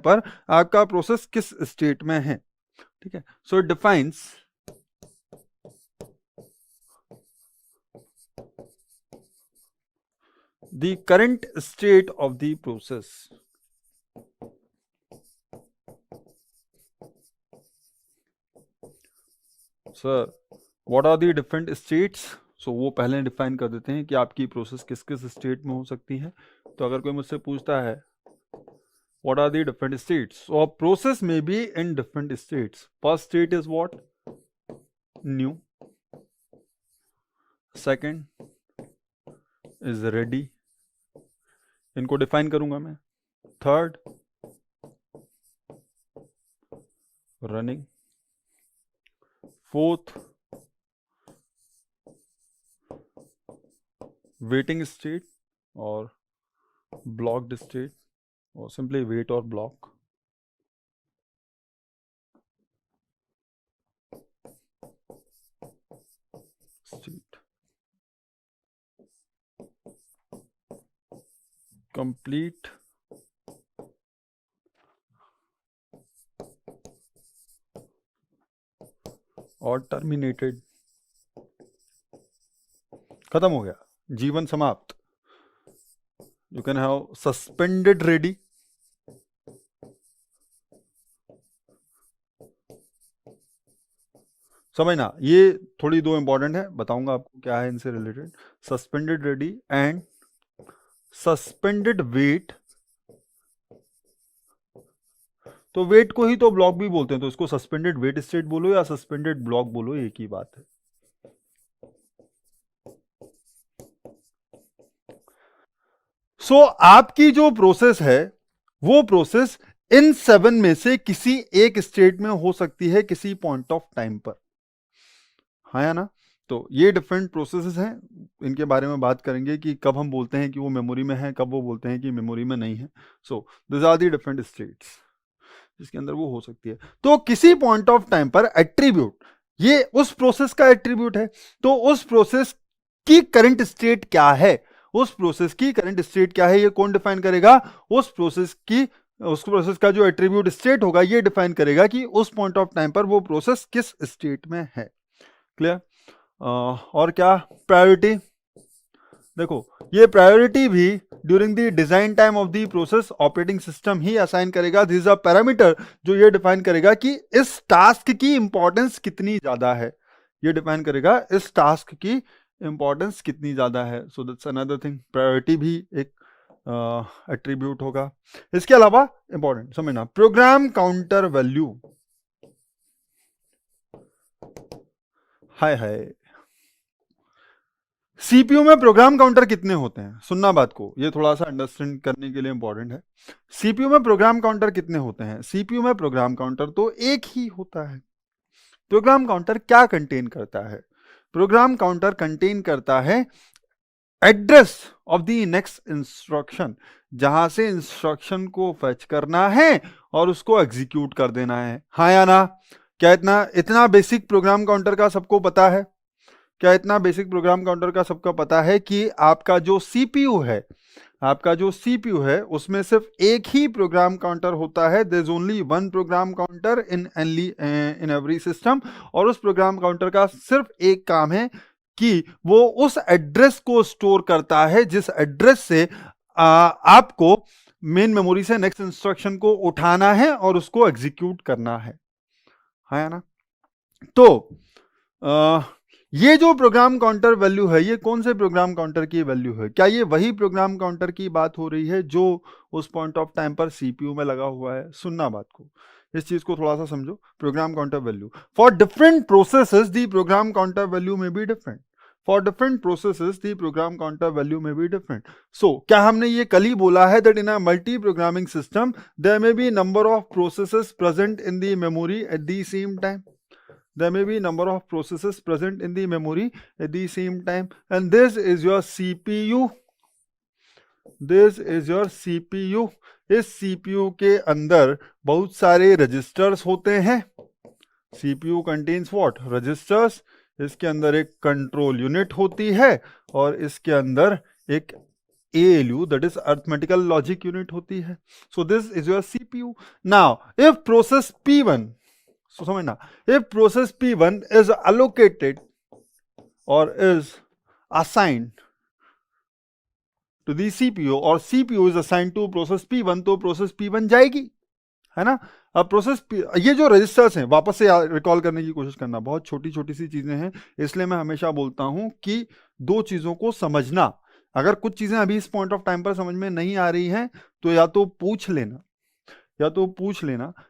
पर आपका प्रोसेस किस स्टेट में है। ठीक है। So it defines the current state of the process। Sir, what are the different states? So वो पहले डिफाइन कर देते हैं कि आपकी प्रोसेस किस किस स्टेट में हो सकती है। तो अगर कोई मुझसे पूछता है what are the different states, so a process may be in different states। First state is what? New। Second is ready, इनको डिफाइन करूंगा मैं। Third running. Fourth waiting state और ब्लॉक्ड स्टेट, और सिंपली वेट और block. State complete और terminated, खत्म हो गया, जीवन समाप्त। You can have suspended ready, समझना, ये थोड़ी दो इंपॉर्टेंट है, बताऊंगा आपको क्या है इनसे related. Suspended ready and suspended wait. तो वेट को ही तो ब्लॉक भी बोलते हैं, तो इसको सस्पेंडेड वेट स्टेट बोलो या सस्पेंडेड ब्लॉक बोलो, एक ही बात है। सो आपकी जो प्रोसेस है वो प्रोसेस इन 7 में से किसी एक स्टेट में हो सकती है किसी पॉइंट ऑफ टाइम पर, हाँ या ना? तो ये डिफरेंट प्रोसेसेस हैं, इनके बारे में बात करेंगे कि कब हम बोलते हैं कि वो मेमोरी में है, कब वो बोलते हैं कि मेमोरी में नहीं है। So this are the different states जिसके अंदर वो हो सकती है। तो किसी पॉइंट ऑफ टाइम पर एट्रीब्यूट, ये उस प्रोसेस का एट्रीब्यूट है, तो उस प्रोसेस की करंट स्टेट क्या है? उस प्रोसेस की करंट स्टेट क्या है ये कौन डिफाइन करेगा? उस प्रोसेस का जो एट्रीब्यूट स्टेट होगा ये डिफाइन करेगा कि उस पॉइंट ऑफ टाइम पर वो प्रोसेस किस स्टेट में है। क्लियर? और क्या, प्रायोरिटी। देखो ये प्रायोरिटी भी during the design time of the process operating system he assign करेगा। दिस इज अ पैरामीटर जो ये डिफाइन करेगा कि इस टास्क की इंपॉर्टेंस कितनी ज्यादा है, ये डिफाइन करेगा इस टास्क की इंपॉर्टेंस कितनी ज्यादा है। So that's another thing, priority भी एक एट्रीब्यूट होगा। इसके अलावा इंपॉर्टेंट समझना, प्रोग्राम काउंटर वैल्यू। हाय हाय, सीपीयू में प्रोग्राम काउंटर कितने होते हैं, सुनना बात को, ये थोड़ा सा अंडरस्टैंड करने के लिए इंपॉर्टेंट है। सीपीयू में प्रोग्राम काउंटर कितने होते हैं? सीपीयू में प्रोग्राम काउंटर तो एक ही होता है। प्रोग्राम काउंटर क्या कंटेन करता है? प्रोग्राम काउंटर कंटेन करता है address of the next instruction, जहां से इंस्ट्रक्शन को फेच करना है और उसको एग्जीक्यूट कर देना है। हाँ या ना? क्या इतना इतना बेसिक प्रोग्राम काउंटर का सबको पता है? क्या इतना बेसिक प्रोग्राम काउंटर का सबका पता है कि आपका जो सीपीयू है, आपका जो सीपीयू है उसमें सिर्फ एक ही प्रोग्राम काउंटर होता है। There is only one program counter in every system, और उस प्रोग्राम काउंटर का सिर्फ एक काम है कि वो उस एड्रेस को स्टोर करता है जिस एड्रेस से आपको मेन मेमोरी से नेक्स्ट इंस्ट्रक्शन को उठाना है और उसको एग्जीक्यूट करना है ना? तो ये जो प्रोग्राम काउंटर वैल्यू है, ये कौन से प्रोग्राम काउंटर की वैल्यू है? क्या ये वही प्रोग्राम काउंटर की बात हो रही है जो उस पॉइंट ऑफ टाइम पर सीपीयू में लगा हुआ है? सुनना बात को, इस चीज को थोड़ा सा समझो। Program counter value for different processes the program counter value में be different. For different processes the program counter value में बी डिफरेंट। सो क्या हमने ये कल ही बोला है that in a multi programming system there may be number of processes present in the memory at the same time? There may be number of processes present in the memory at the same time, and this is your CPU. This is your CPU. इस CPU के अंदर बहुत सारे registers होते हैं। CPU contains what? Registers. इसके अंदर एक कंट्रोल यूनिट होती है और इसके अंदर एक ALU, that is arithmetical logic unit होती है। So this is your CPU. Now, if process P1, so समझना, if process P1 is allocated or is assigned to the CPU और CPU is assigned to process P1, तो process P1 जाएगी, है ना? अब process ये जो रजिस्टर्स हैं, वापस से रिकॉल करने की कोशिश करना, बहुत छोटी छोटी सी चीजें हैं, इसलिए मैं हमेशा बोलता हूं कि दो चीजों को समझना। अगर कुछ चीजें अभी इस पॉइंट ऑफ टाइम पर समझ में नहीं आ रही हैं तो या तो पूछ लेना,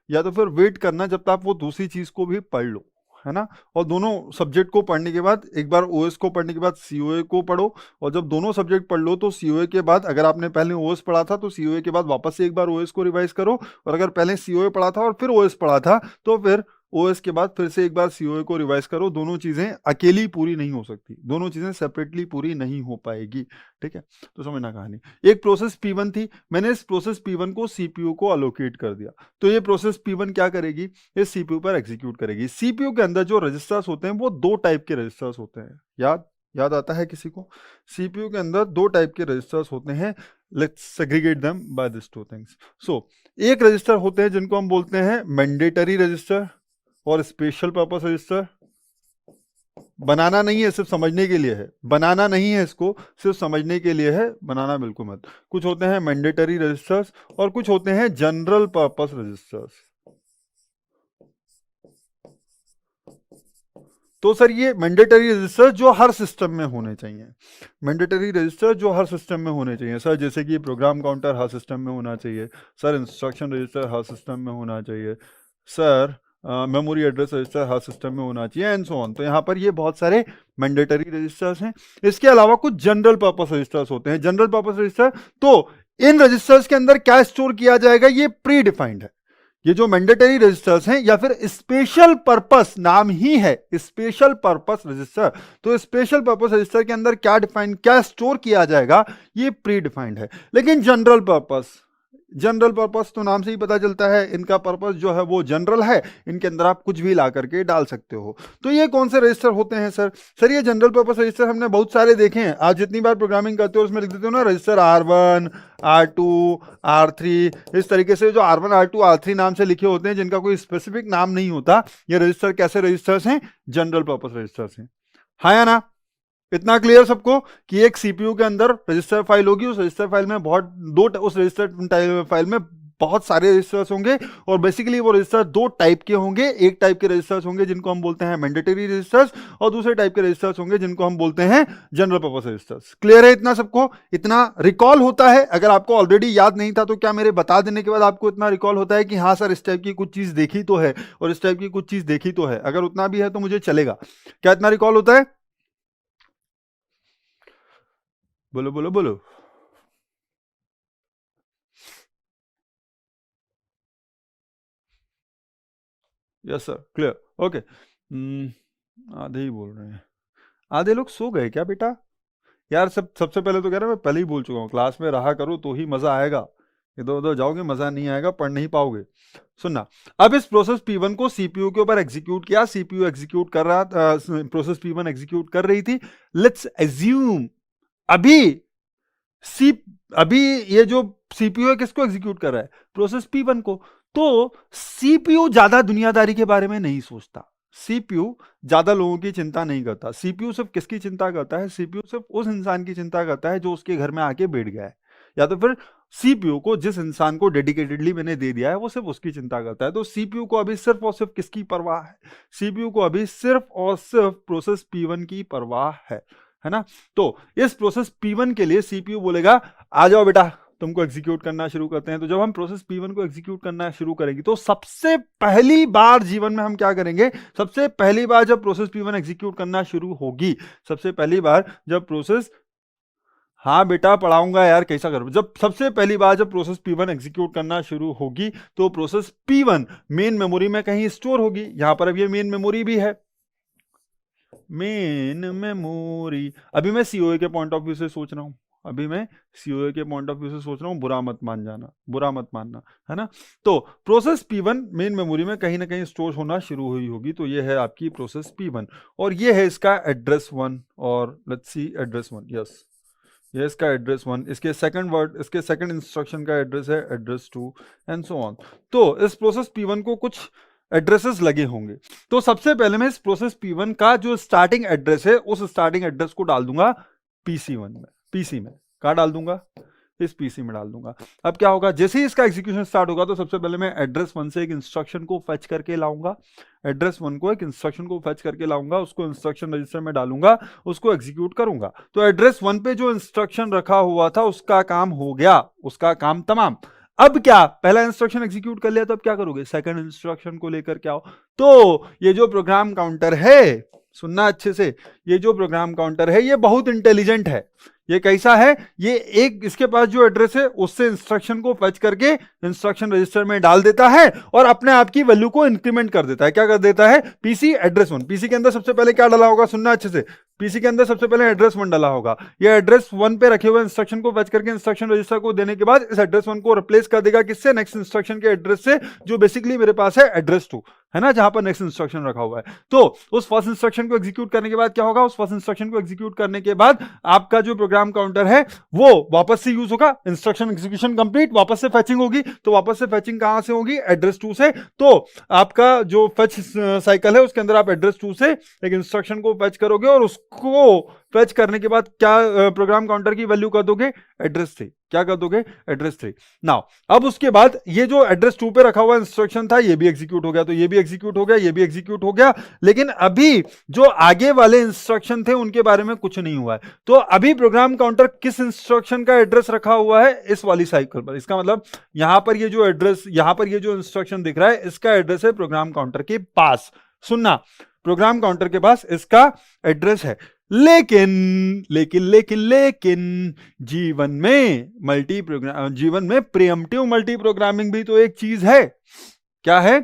या तो फिर वेट करना जब तक आप वो दूसरी चीज को भी पढ़ लो, है ना? और दोनों सब्जेक्ट को पढ़ने के बाद एक बार ओएस को पढ़ने के बाद सीओए को पढ़ो, और जब दोनों सब्जेक्ट पढ़ लो तो सीओए के बाद, अगर आपने पहले ओएस पढ़ा था तो सीओए के बाद वापस से एक बार ओएस को रिवाइज करो, और अगर पहले सीओए पढ़ा था और फिर ओएस पढ़ा था तो फिर ओएस के बाद फिर से एक बार सीओए को रिवाइज करो। दोनों चीजें अकेली पूरी नहीं हो सकती, दोनों चीजें सेपरेटली पूरी नहीं हो पाएगी, ठीक है? तो समझना कहानी। एक प्रोसेस P1 थी, मैंने इस प्रोसेस P1 को सीपीयू को अलोकेट कर दिया, तो ये प्रोसेस P1 क्या करेगी? इस सीपीयू पर एग्जीक्यूट करेगी। सीपीयू के अंदर जो रजिस्टर्स होते हैं वो दो टाइप के रजिस्टर्स होते हैं। याद आता है किसी को? सीपीयू के अंदर दो टाइप के रजिस्टर्स होते हैं। Let's segregate them by this two things. So एक रजिस्टर होते हैं जिनको हम बोलते हैं मैंडेटरी रजिस्टर और स्पेशल पर्पस रजिस्टर। बनाना नहीं है, सिर्फ समझने के लिए है, बनाना नहीं है, इसको सिर्फ समझने के लिए है, बनाना बिल्कुल मत। कुछ होते हैं मैंडेटरी रजिस्टर्स और कुछ होते हैं जनरल पर्पस रजिस्टर्स। तो सर ये मैंडेटरी रजिस्टर जो हर सिस्टम में होने चाहिए, मैंडेटरी रजिस्टर जो हर सिस्टम में होने चाहिए सर, जैसे कि प्रोग्राम काउंटर हर सिस्टम में होना चाहिए सर, इंस्ट्रक्शन रजिस्टर हर सिस्टम में होना चाहिए सर, मेमोरी एड्रेस रजिस्टर हर सिस्टम में होना चाहिए, एंड सो ऑन। तो यहाँ पर ये बहुत सारे मैंडेटरी रजिस्टर्स हैं। इसके अलावा कुछ जनरल पर्पस रजिस्टर्स होते हैं। जनरल पर्पस रजिस्टर, तो इन रजिस्टर्स के अंदर क्या स्टोर किया जाएगा ये प्री डिफाइंड है। ये जो मैंडेटरी रजिस्टर्स हैं या फिर स्पेशल पर्पस, नाम ही है स्पेशल पर्पस रजिस्टर, तो स्पेशल पर्पस रजिस्टर के अंदर क्या स्टोर किया जाएगा ये प्री डिफाइंड है। लेकिन जनरल पर्पस तो नाम से ही पता चलता है, इनका पर्पस जो है वो जनरल है, इनके अंदर आप कुछ भी ला करके डाल सकते हो। तो ये कौन से रजिस्टर होते हैं सर? ये जनरल पर्पस रजिस्टर हमने बहुत सारे देखे हैं। आप जितनी बार प्रोग्रामिंग करते हो उसमें लिख देते हो ना रजिस्टर R1, R2, R3, इस तरीके से जो R1, R2, R3 नाम से लिखे होते हैं जिनका कोई स्पेसिफिक नाम नहीं होता, ये रजिस्टर कैसे रजिस्टर्स हैं? जनरल पर्पस रजिस्टर्स हैं। हाँ या ना? इतना क्लियर सबको कि एक सीपीयू के अंदर रजिस्टर फाइल होगी, उस रजिस्टर फाइल में उस रजिस्टर फाइल में बहुत सारे रजिस्टर्स होंगे, और बेसिकली वो रजिस्टर दो टाइप के होंगे। एक टाइप के रजिस्टर्स होंगे जिनको हम बोलते हैं मैंडेटरी रजिस्टर्स, और दूसरे टाइप के रजिस्टर्स होंगे जिनको हम बोलते हैं जनरल पर्पस रजिस्टर्स। क्लियर है इतना सबको? इतना रिकॉल होता है? अगर आपको ऑलरेडी याद नहीं था तो क्या मेरे बता देने के बाद आपको इतना रिकॉल होता है कि हाँ सर इस टाइप की कुछ चीज देखी तो है और इस टाइप की कुछ चीज देखी तो है? अगर उतना भी है तो मुझे चलेगा। क्या इतना रिकॉल होता है? बोलो बोलो बोलो। Yes sir, clear, okay. आधे ही बोल रहे हैं। आधे लोग सो गए क्या बेटा? यार सबसे पहले तो कह रहा मैं पहले ही बोल चुका हूँ, क्लास में रहा करो तो ही मजा आएगा। इधर उधर जाओगे मजा नहीं आएगा, पढ़ नहीं पाओगे। सुनना, अब इस प्रोसेस P1 को सीपीयू के ऊपर एग्जीक्यूट किया, सीपीयू एग्जीक्यूट कर रहा था, प्रोसेस P1 एग्जीक्यूट कर रही थी। लेट्स एज्यूम अभी सी अभी ये जो सीपीयू है किसको एग्जीक्यूट कर रहा है? प्रोसेस P1 को। तो सीपीयू ज्यादा दुनियादारी के बारे में नहीं सोचता, सीपीयू ज्यादा लोगों की चिंता नहीं करता। सीपीयू सिर्फ किसकी चिंता करता है? सीपीयू सिर्फ उस इंसान की चिंता करता है जो उसके घर में आके बैठ गया है, या तो फिर सीपीयू को जिस इंसान को डेडिकेटेडली मैंने दे दिया है वो सिर्फ उसकी चिंता करता है। तो सीपीयू को अभी सिर्फ और सिर्फ किसकी परवाह है? सीपीयू को अभी सिर्फ और सिर्फ प्रोसेस P1 की परवाह है ना? तो इस प्रोसेस P1 के लिए सीपीयू बोलेगा आ जाओ बेटा तुमको एग्जीक्यूट करना शुरू करते हैं। तो जब हम प्रोसेस P1 को एग्जीक्यूट करना शुरू करेंगे तो सबसे पहली बार जीवन में हम क्या करेंगे? सबसे पहली बार जब प्रोसेस P1 एग्जीक्यूट करना शुरू होगी, सबसे पहली बार जब प्रोसेस, हाँ बेटा पढ़ाऊंगा यार, कैसा करूं, जब सबसे पहली बार जब प्रोसेस P1 एग्जीक्यूट करना शुरू होगी तो प्रोसेस P1 मेन मेमोरी में कहीं स्टोर होगी। यहां पर अब ये मेन मेमोरी भी है, मेन मेमोरी। अभी मैं सीओए के पॉइंट ऑफ व्यू से सोच रहा हूं, अभी मैं सीओए के पॉइंट ऑफ व्यू से सोच रहा हूं, बुरा मत मान जाना, बुरा मत मानना, है ना? तो प्रोसेस P1 मेन मेमोरी में कहीं ना कहीं स्टोर होना शुरू हुई होगी। तो ये है आपकी प्रोसेस P1 और ये है इसका एड्रेस 1, और लेट्स सी एड्रेस 1, यस ये इसका एड्रेस 1, इसके सेकंड वर्ड, इसके सेकंड इंस्ट्रक्शन का एड्रेस है एड्रेस 2 एंड सो ऑन। तो इस प्रोसेस P1 को कुछ एड्रेसेस लगे होंगे। तो सबसे पहले मैं इस प्रोसेस P1 का जो स्टार्टिंग एड्रेस है उस स्टार्टिंग एड्रेस को डाल दूंगा PC1 में, पीसी में। कहा डाल दूंगा? इस पीसी में डाल दूंगा। अब क्या होगा, जैसे ही इसका एग्जीक्यूशन स्टार्ट होगा तो सबसे पहले मैं एड्रेस 1 से एक इंस्ट्रक्शन को फेच करके लाऊंगा, एड्रेस 1 को एक इंस्ट्रक्शन को फेच करके लाऊंगा, उसको इंस्ट्रक्शन रजिस्टर में डालूंगा, उसको एग्जीक्यूट करूंगा। तो एड्रेस 1 पे जो इंस्ट्रक्शन रखा हुआ था उसका काम हो गया, उसका काम तमाम। अब क्या, पहला इंस्ट्रक्शन एग्जीक्यूट कर लिया तो अब क्या करोगे? सेकंड इंस्ट्रक्शन को लेकर के आओ। तो ये जो प्रोग्राम काउंटर है, सुनना अच्छे से, ये जो प्रोग्राम काउंटर है ये बहुत इंटेलिजेंट है। ये कैसा है? ये एक इसके पास जो एड्रेस है उससे इंस्ट्रक्शन को फेच करके इंस्ट्रक्शन रजिस्टर में डाल देता है और अपने आप की वैल्यू को इंक्रीमेंट कर देता है। क्या कर देता है? पीसी एड्रेस 1, पीसी के अंदर सबसे पहले क्या डाला होगा? सुनना अच्छे से, पीसी के अंदर सबसे पहले एड्रेस 1 डाला होगा। ये एड्रेस 1 पे रखे हुए इंस्ट्रक्शन को फेच करके इंस्ट्रक्शन रजिस्टर को देने के बाद इस एड्रेस 1 को रिप्लेस कर देगा किससे? नेक्स्ट इंस्ट्रक्शन के एड्रेस से, जो बेसिकली मेरे पास है एड्रेस 2, है ना, जहां पर नेक्स्ट इंस्ट्रक्शन रखा हुआ है। तो उस फर्स्ट इंस्ट्रक्शन को एग्जीक्यूट करने के बाद क्या होगा? उस फर्स्ट इंस्ट्रक्शन को एग्जीक्यूट करने के बाद आपका जो प्रोग्राम काउंटर है वो वापस से यूज होगा। इंस्ट्रक्शन एग्जीक्यूशन कंप्लीट, वापस से फेचिंग होगी। तो वापस से फेचिंग कहां से होगी? एड्रेस 2 से। तो आपका जो फेच साइकिल है उसके अंदर आप एड्रेस 2 से एक इंस्ट्रक्शन को फेच करोगे और उसको फेच करने के बाद क्या प्रोग्राम काउंटर की वैल्यू कर दोगे? एड्रेस 3। क्या कर दोगे? एड्रेस 3। नाउ अब उसके बाद ये जो एड्रेस 2 पे रखा हुआ इंस्ट्रक्शन था ये भी एग्जीक्यूट हो गया, तो ये भी एग्जीक्यूट हो गया, ये भी एग्जीक्यूट हो गया। लेकिन अभी जो आगे वाले इंस्ट्रक्शन थे उनके बारे में कुछ नहीं हुआ है। तो अभी प्रोग्राम काउंटर किस इंस्ट्रक्शन का एड्रेस रखा हुआ है? इस वाली साइकिल पर। इसका मतलब यहां पर ये जो एड्रेस, यहां पर ये जो इंस्ट्रक्शन दिख रहा है इसका एड्रेस है प्रोग्राम काउंटर के पास। सुनना, प्रोग्राम काउंटर के पास इसका एड्रेस है। लेकिन लेकिन लेकिन लेकिन जीवन में प्रीएम्प्टिव मल्टी प्रोग्रामिंग भी तो एक चीज है। क्या है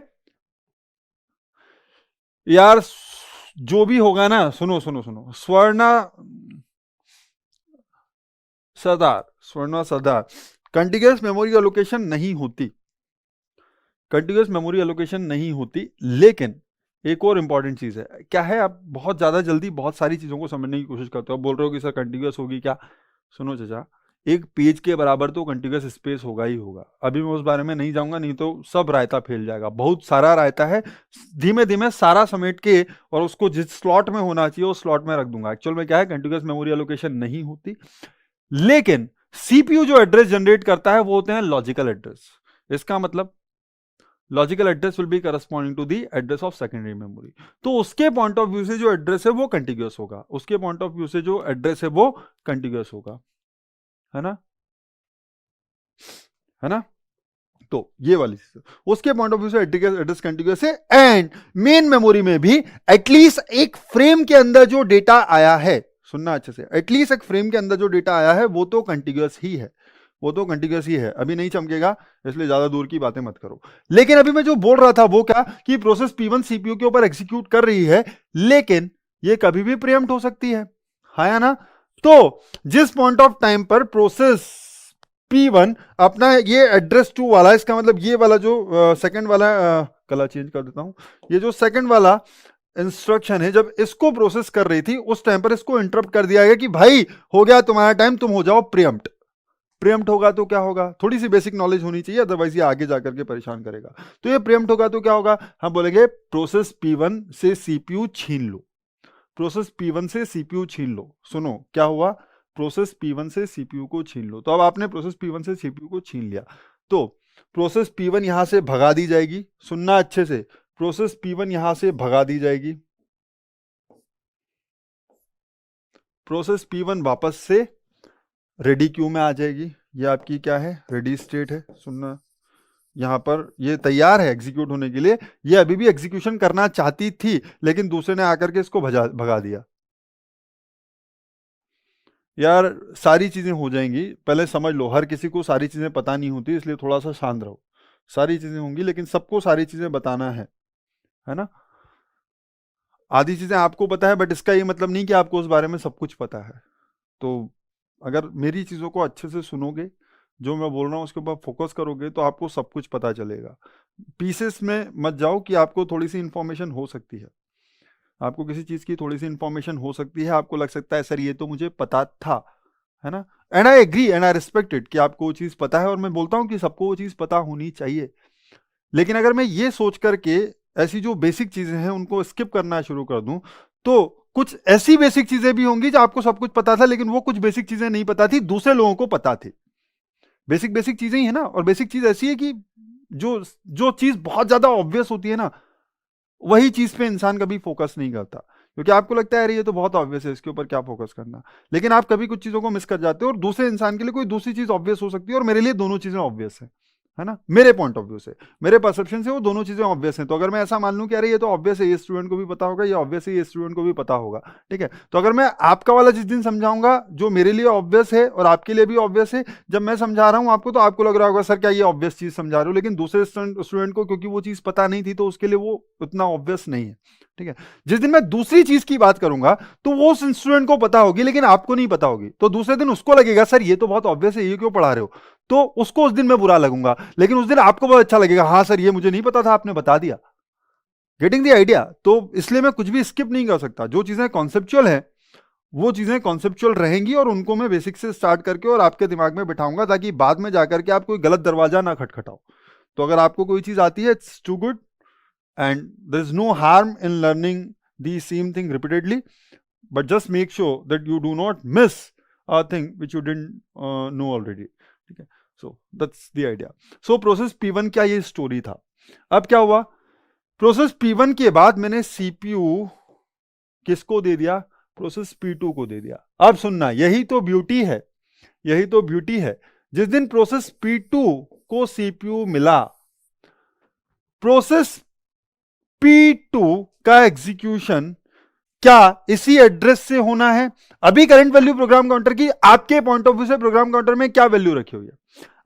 यार? जो भी होगा ना, सुनो सुनो सुनो, स्वर्णा सरदार, कंटिन्यूअस मेमोरी एलोकेशन नहीं होती, कंटिन्यूअस मेमोरी एलोकेशन नहीं होती। लेकिन एक और इंपॉर्टेंट चीज है। क्या है? आप बहुत ज्यादा जल्दी बहुत सारी चीजों को समझने की कोशिश करते हो, बोल रहे हो कि सर कंटिन्यूअस होगी क्या? सुनो चाचा, एक पेज के बराबर तो कंटिन्यूअस स्पेस होगा ही होगा। अभी मैं उस बारे में नहीं जाऊंगा, नहीं तो सब रायता फैल जाएगा। बहुत सारा रायता है, धीमे धीमे सारा समेट के और उसको जिस स्लॉट में होना चाहिए उस स्लॉट में रख दूंगा। एक्चुअल में क्या है, कंटिन्यूअस मेमोरी एलोकेशन नहीं होती, लेकिन सीपीयू जो एड्रेस जनरेट करता है वो होते हैं लॉजिकल एड्रेस। इसका मतलब logical address will be corresponding to the address of secondary memory. तो उसके पॉइंट ऑफ व्यू से जो एड्रेस है वो कंटिन्यूअस होगा, उसके पॉइंट ऑफ व्यू से जो एड्रेस है वो कंटिन्यूअस होगा, है ना, है ना। तो ये वाली चीज उसके पॉइंट ऑफ व्यू से एड्रेस कंटिन्यूअस है। एंड मेन मेमोरी में भी एटलीस्ट एक फ्रेम के अंदर जो डेटा आया है, सुनना अच्छे से, एटलीस्ट एक फ्रेम के अंदर जो डेटा आया है वो तो कंटिन्यूअस ही है, वो तो कंटिन्यूअस ही है। अभी नहीं चमकेगा, इसलिए ज्यादा दूर की बातें मत करो। लेकिन अभी मैं जो बोल रहा था वो क्या, कि प्रोसेस P1 सीपीयू के ऊपर एग्जीक्यूट कर रही है, लेकिन ये कभी भी प्रीएम्प्ट हो सकती है या ना। तो जिस पॉइंट ऑफ टाइम पर प्रोसेस P1 अपना ये एड्रेस 2 वाला, इसका मतलब ये वाला जो सेकंड वाला, कलर चेंज कर देता हूं, ये जो सेकंड वाला इंस्ट्रक्शन है, जब इसको प्रोसेस कर रही थी उस टाइम पर इसको इंटरप्ट कर दिया गया कि भाई हो गया तुम्हारा टाइम, तुम हो जाओ प्रीएम्प्ट। प्रीएम्प्ट होगा तो क्या होगा, थोड़ी सी बेसिक नॉलेज होनी चाहिए, अदरवाइज ये आगे जाकर के परेशान करेगा। तो ये प्रीएम्प्ट होगा तो क्या होगा, हम बोलेंगे प्रोसेस P1 से सीपीयू छीन लो, प्रोसेस P1 से सीपीयू छीन लो। सुनो क्या हुआ, प्रोसेस P1 से सीपीयू को छीन लो। तो अब आपने प्रोसेस P1 से सीपीयू को छीन लिया, तो प्रोसेस P1 यहां से भगा दी जाएगी। सुनना अच्छे से, प्रोसेस P1 यहां से भगा दी जाएगी, प्रोसेस P1 वापस से रेडी क्यू में आ जाएगी। ये आपकी क्या है, रेडी स्टेट है। सुनना, यहां पर ये तैयार है एग्जीक्यूट होने के लिए, ये अभी भी एग्जीक्यूशन करना चाहती थी, लेकिन दूसरे ने आकर के इसको भगा दिया। यार सारी चीजें हो जाएंगी, पहले समझ लो, हर किसी को सारी चीजें पता नहीं होती, इसलिए थोड़ा सा शांत रहो। सारी चीजें होंगी, लेकिन सबको सारी चीजें बताना है ना। आधी चीजें आपको पता है, बट इसका ये मतलब नहीं कि आपको उस बारे में सब कुछ पता है। तो अगर मेरी चीजों को अच्छे से सुनोगे, जो मैं बोल रहा हूँ उसके ऊपर फोकस करोगे, तो आपको सब कुछ पता चलेगा। पीसेस में मत जाओ कि आपको थोड़ी सी इंफॉर्मेशन हो सकती है, आपको किसी चीज की थोड़ी सी इंफॉर्मेशन हो सकती है, आपको लग सकता है सर ये तो मुझे पता था, है ना। And I agree and I respect it कि आपको वो चीज पता है, और मैं बोलता हूँ कि सबको वो चीज पता होनी चाहिए। लेकिन अगर मैं ये सोच करके ऐसी जो बेसिक चीजें हैं उनको स्किप करना शुरू कर दूं, तो कुछ ऐसी बेसिक चीजें भी होंगी जो आपको सब कुछ पता था, लेकिन वो कुछ बेसिक चीजें नहीं पता थी, दूसरे लोगों को पता थी। बेसिक बेसिक चीजें ही है ना, और बेसिक चीज ऐसी है कि जो जो चीज बहुत ज्यादा ऑब्वियस होती है ना, वही चीज पे इंसान कभी फोकस नहीं करता, क्योंकि आपको लगता है अरे ये तो बहुत ऑब्वियस है, इसके ऊपर क्या फोकस करना। लेकिन आप कभी कुछ चीजों को मिस कर जाते हो, और दूसरे इंसान के लिए कोई दूसरी चीज ऑब्वियस हो सकती है, और मेरे लिए दोनों चीजें ऑब्वियस है ना। मेरे पॉइंट ऑफ व्यू से, मेरे परसेप्शन से वो दोनों चीजें ऑब्वियस हैं। तो अगर मैं ऐसा मान लूं कि अरे ये तो ऑब्वियस है, ये स्टूडेंट को भी पता होगा, ये ऑब्वियस है, ये स्टूडेंट को भी पता होगा, ठीक है। तो अगर मैं आपका वाला जिस दिन समझाऊंगा जो मेरे लिए ऑब्वियस है और आपके लिए भी ऑब्वियस है, जब मैं समझा रहा हूं आपको, तो आपको लग रहा होगा सर क्या ये ऑब्वियस चीज समझा रहे हो, लेकिन दूसरे स्टूडेंट को क्योंकि वो चीज पता नहीं थी, तो उसके लिए वो उतना ऑब्वियस नहीं है, ठीक है। जिस दिन मैं दूसरी चीज की बात करूंगा, तो वो उस स्टूडेंट को पता होगी, लेकिन आपको नहीं पता होगी, तो दूसरे दिन उसको लगेगा सर ये तो बहुत ऑब्वियस है, ये क्यों पढ़ा रहे हो, तो उसको उस दिन मैं बुरा लगूंगा। लेकिन उस दिन आपको बहुत अच्छा लगेगा, हाँ सर ये मुझे नहीं पता था, आपने बता दिया। Getting the idea. तो इसलिए मैं कुछ भी स्किप नहीं कर सकता, जो चीजें कॉन्सेप्चुअल है वो चीजें कॉन्सेप्चुअल रहेंगी, और उनको मैं बेसिक से स्टार्ट करके और आपके दिमाग में बिठाऊंगा, ताकि बाद में जाकर के आप कोई गलत दरवाजा ना खटखटाओ। तो अगर आपको कोई चीज आती है, it's too good, and there is no harm in learning the same thing repeatedly, but just make sure that you do not miss a thing which you didn't know already, ठीक है। so that's the idea. so process P1 क्या ये story था। अब क्या हुआ, process P1 के बाद मैंने CPU किसको दे दिया, प्रोसेस P2 को दे दिया। अब सुनना, यही तो ब्यूटी है, यही तो ब्यूटी है। जिस दिन प्रोसेस P2 को CPU मिला, प्रोसेस P2 का एग्जीक्यूशन क्या इसी एड्रेस से होना है। अभी करंट वैल्यू प्रोग्राम काउंटर की आपके पॉइंट ऑफ व्यू से प्रोग्राम काउंटर में क्या वैल्यू रखी हुई है,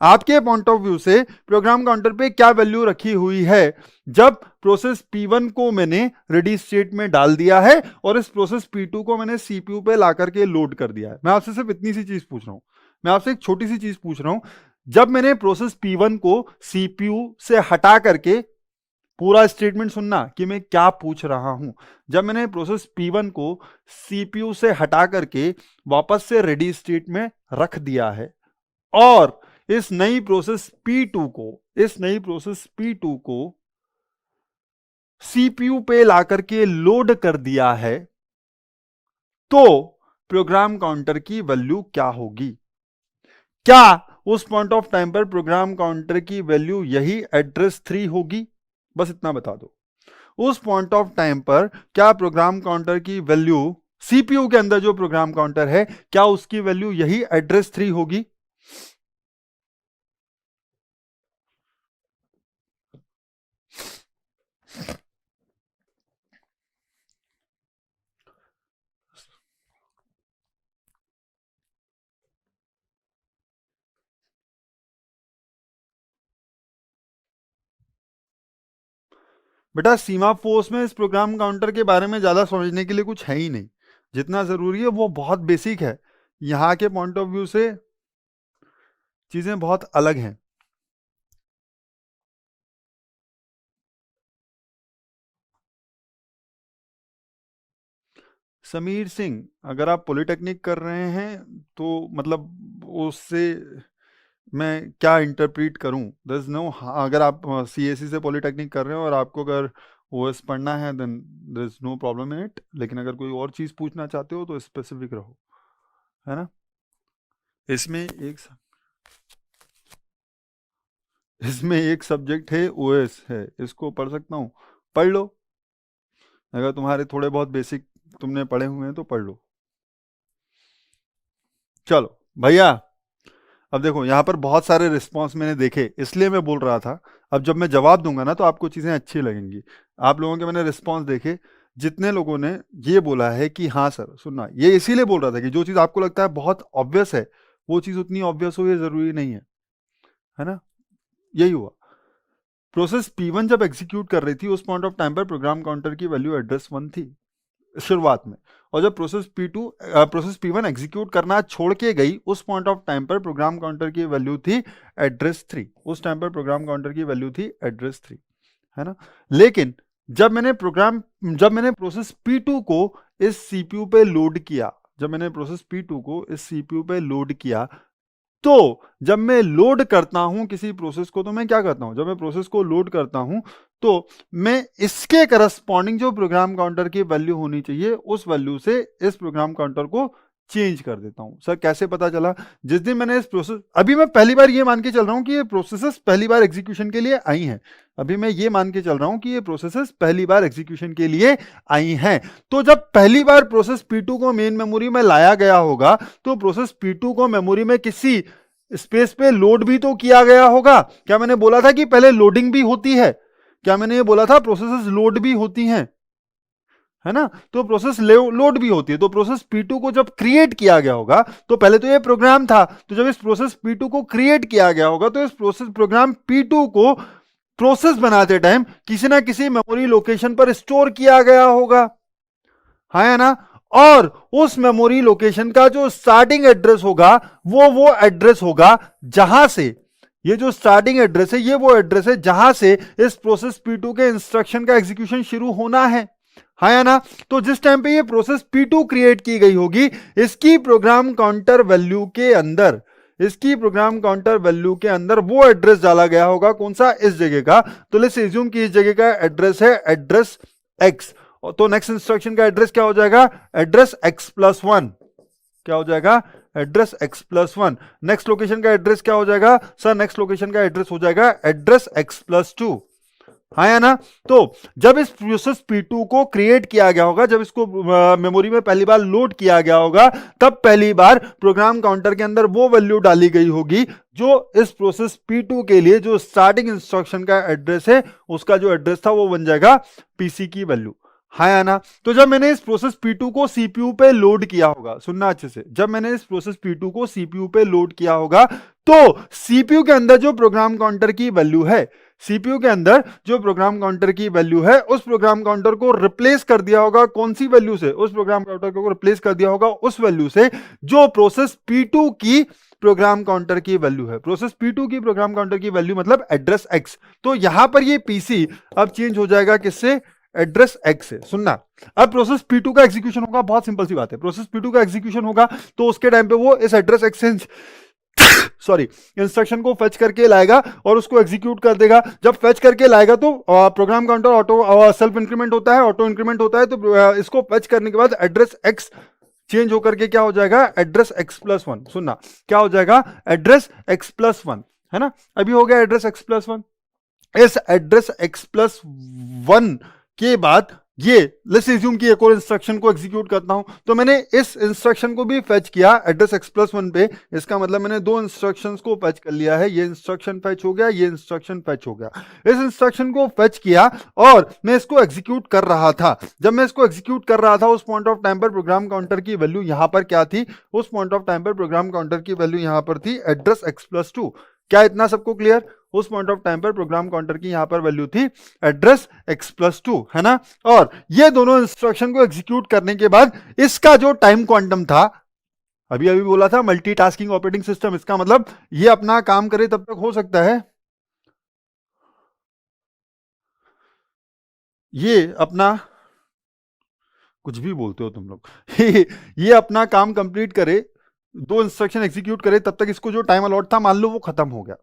आपके पॉइंट ऑफ व्यू से प्रोग्राम काउंटर पे क्या वैल्यू रखी हुई है, जब प्रोसेस P1 को मैंने रेडी स्टेट में डाल दिया है और इस प्रोसेस P2 को मैंने CPU पे ला करके लोड कर दिया है। मैं आपसे सिर्फ इतनी सी चीज पूछ रहा हूं, मैं आपसे एक छोटी सी चीज पूछ रहा हूं। जब मैंने प्रोसेस P1 को CPU से हटा करके, पूरा स्टेटमेंट सुनना कि मैं क्या पूछ रहा हूं, जब मैंने प्रोसेस P1 को CPU से हटा करके वापस से रेडी स्टेट में रख दिया है, और इस नई प्रोसेस P2 को सीपीयू पे ला करके लोड कर दिया है, तो प्रोग्राम काउंटर की वैल्यू क्या होगी? क्या उस पॉइंट ऑफ टाइम पर प्रोग्राम काउंटर की वैल्यू यही एड्रेस 3 होगी? बस इतना बता दो। उस पॉइंट ऑफ टाइम पर क्या प्रोग्राम काउंटर की वैल्यू, सीपीयू के अंदर जो प्रोग्राम काउंटर है, क्या उसकी वैल्यू यही एड्रेस 3 होगी? बेटा सीमाफोर्स में इस प्रोग्राम काउंटर के बारे में ज्यादा समझने के लिए कुछ है ही नहीं। जितना जरूरी है वो बहुत बेसिक है। यहां के पॉइंट ऑफ व्यू से चीजें बहुत अलग हैं। समीर सिंह, अगर आप पॉलिटेक्निक कर रहे हैं तो मतलब उससे मैं क्या इंटरप्रीट करूं? दर इज नो, अगर आप सीएससी से पॉलिटेक्निक कर रहे हो और आपको अगर ओएस पढ़ना है then there is no problem in it, लेकिन अगर कोई और चीज पूछना चाहते हो तो स्पेसिफिक रहो, है ना? इसमें एक इसमें एक सब्जेक्ट है ओएस है, इसको पढ़ सकता हूँ, पढ़ लो। अगर तुम्हारे थोड़े बहुत बेसिक तुमने पढ़े हुए हैं तो पढ़ लो। चलो भैया, अब देखो यहाँ पर बहुत सारे रिस्पॉन्स मैंने देखे, इसलिए मैं बोल रहा था अब जब मैं जवाब दूंगा ना तो आपको चीजें अच्छी लगेंगी। आप लोगों के मैंने रिस्पॉन्स देखे, जितने लोगों ने ये बोला है कि हाँ सर, सुनना, ये इसीलिए बोल रहा था कि जो चीज आपको लगता है बहुत ऑब्वियस है वो चीज उतनी ऑब्वियस हो ये जरूरी नहीं है ना? यही हुआ। प्रोसेस P1 जब एग्जीक्यूट कर रही थी उस पॉइंट ऑफ टाइम पर प्रोग्राम काउंटर की वैल्यू एड्रेस 1 थी शुरुआत में, और जब प्रोसेस P1 एग्जीक्यूट करना छोड़ के गई उस पॉइंट ऑफ टाइम पर प्रोग्राम काउंटर की वैल्यू थी एड्रेस 3। उस टाइम पर प्रोग्राम काउंटर की वैल्यू थी एड्रेस 3, है ना? लेकिन जब मैंने प्रोसेस P2 को इस सीपीयू पे लोड किया, जब मैंने प्रोसेस P2 को इस सीपीयू पे लोड किया, तो जब मैं लोड करता हूं किसी प्रोसेस को, तो मैं क्या करता हूं, जब मैं प्रोसेस को लोड करता हूं तो मैं इसके करस्पॉन्डिंग जो प्रोग्राम काउंटर की वैल्यू होनी चाहिए उस वैल्यू से इस प्रोग्राम काउंटर को चेंज कर देता हूं। सर कैसे पता चला? जिस दिन मैंने इस प्रोसेस, अभी मैं पहली बार ये मान के चल रहा हूं कि ये प्रोसेसेस पहली बार एग्जीक्यूशन के लिए आई हैं, अभी मैं ये मान के चल रहा हूं कि ये प्रोसेसेस पहली बार एग्जीक्यूशन के लिए आई हैं। तो जब पहली बार प्रोसेस P2 को मेन मेमोरी में लाया गया होगा तो प्रोसेस P2 को मेमोरी में किसी स्पेस पे लोड भी तो किया गया होगा। क्या मैंने बोला था कि पहले लोडिंग भी होती है? क्या मैंने ये बोला था प्रोसेसेस लोड भी होती हैं, है ना? तो प्रोसेस लोड भी होती है। तो प्रोसेस P2 को जब क्रिएट किया गया होगा तो पहले तो ये प्रोग्राम था, तो जब इस प्रोसेस P2 को क्रिएट किया गया होगा तो इस प्रोग्राम P2 को प्रोसेस बनाते टाइम किसी ना किसी मेमोरी लोकेशन पर स्टोर किया गया होगा, है ना? और उस मेमोरी लोकेशन का जो स्टार्टिंग एड्रेस होगा वो एड्रेस होगा जहां से, ये जो स्टार्टिंग एड्रेस है ये वो एड्रेस है जहां से इस प्रोसेस P2 के इंस्ट्रक्शन का एग्जीक्यूशन शुरू होना है ना? तो जिस टाइम पे ये प्रोसेस P2 क्रिएट की गई होगी, इसकी प्रोग्राम काउंटर वैल्यू के अंदर, इसकी प्रोग्राम काउंटर वैल्यू के अंदर वो एड्रेस डाला गया होगा, कौन सा? इस जगह का। तो लेट्स अज्यूम कि इस जगह का एड्रेस है एड्रेस x, तो नेक्स्ट इंस्ट्रक्शन का एड्रेस क्या हो जाएगा? Address x+1। क्या हो जाएगा? Address x+1। नेक्स्ट लोकेशन का एड्रेस क्या हो जाएगा? सर नेक्स्ट लोकेशन का एड्रेस हो जाएगा एड्रेस x+2, है ना? तो जब इस प्रोसेस P2 को क्रिएट किया गया होगा, जब इसको मेमोरी में पहली बार लोड किया गया होगा, तब पहली बार प्रोग्राम काउंटर के अंदर वो वैल्यू डाली गई होगी जो इस प्रोसेस P2 के लिए जो स्टार्टिंग इंस्ट्रक्शन का एड्रेस है उसका जो एड्रेस था वो बन जाएगा पीसी की वैल्यू, है ना? तो जब मैंने इस प्रोसेस P2 को सीपीयू पे लोड किया होगा, सुनना अच्छे से, जब मैंने इस प्रोसेस P2 को सीपीयू पे लोड किया होगा तो सीपीयू के अंदर जो प्रोग्राम काउंटर की वैल्यू है, सीपीयू के अंदर जो प्रोग्राम काउंटर की वैल्यू है, उस प्रोग्राम काउंटर को रिप्लेस कर दिया होगा कौन सी वैल्यू से? उस प्रोग्राम काउंटर को रिप्लेस कर दिया होगा उस वैल्यू से जो प्रोसेस P2 की प्रोग्राम काउंटर की वैल्यू है। प्रोसेस P2 की प्रोग्राम काउंटर की वैल्यू मतलब एड्रेस x। तो यहां पर ये पीसी अब चेंज हो जाएगा किससे? एड्रेस x से। सुनना, अब प्रोसेस P2 का एग्जीक्यूशन होगा, बहुत सिंपल सी बात है, प्रोसेस P2 का एग्जीक्यूशन होगा तो उसके टाइम पे वो इस एड्रेस x से सॉरी, इंस्ट्रक्शन को फेच करके लाएगा और उसको एग्जीक्यूट कर देगा। जब फेच करके लाएगा तो program counter auto self increment होता है, ऑटो इंक्रीमेंट होता है, तो इसको फेच करने के बाद एड्रेस एक्स चेंज होकर के क्या हो जाएगा, एड्रेस एक्स प्लस वन। सुनना, क्या हो जाएगा, एड्रेस एक्स प्लस वन, है ना। अभी हो गया एड्रेस एक्स प्लस वन। इस एड्रेस एक्स प्लस वन के बाद ये लेट्स एज्यूम कि एक और इंस्ट्रक्शन को एग्जीक्यूट करता हूं, तो मैंने इस इंस्ट्रक्शन को भी फेच किया एड्रेस एक्स प्लस वन पे। इसका मतलब मैंने दो इंस्ट्रक्शंस को फेच कर लिया है। ये इंस्ट्रक्शन फेच हो गया, ये इंस्ट्रक्शन फेच हो गया। इस इंस्ट्रक्शन को फेच किया और मैं इसको एग्जीक्यूट कर रहा था। जब मैं इसको एग्जीक्यूट कर रहा था, उस पॉइंट ऑफ टाइम पर प्रोग्राम काउंटर की वैल्यू यहां पर क्या थी, उस पॉइंट ऑफ टाइम पर प्रोग्राम काउंटर की वैल्यू यहां पर थी एड्रेस एक्स प्लस टू। क्या इतना सबको क्लियर? उस पॉइंट ऑफ टाइम पर प्रोग्राम काउंटर की यहां पर वैल्यू थी एड्रेस एक्स प्लस टू, है ना। और ये दोनों इंस्ट्रक्शन को एग्जीक्यूट करने के बाद इसका जो टाइम क्वांटम था, अभी अभी बोला था मल्टीटास्किंग ऑपरेटिंग सिस्टम, इसका मतलब ये अपना काम करे तब तक हो सकता है, ये अपना, कुछ भी बोलते हो तुम लोग ये अपना काम कंप्लीट करे, दो इंस्ट्रक्शन एग्जीक्यूट करे, तब तक इसको जो टाइम अलॉट था मान लो वो खत्म हो गया।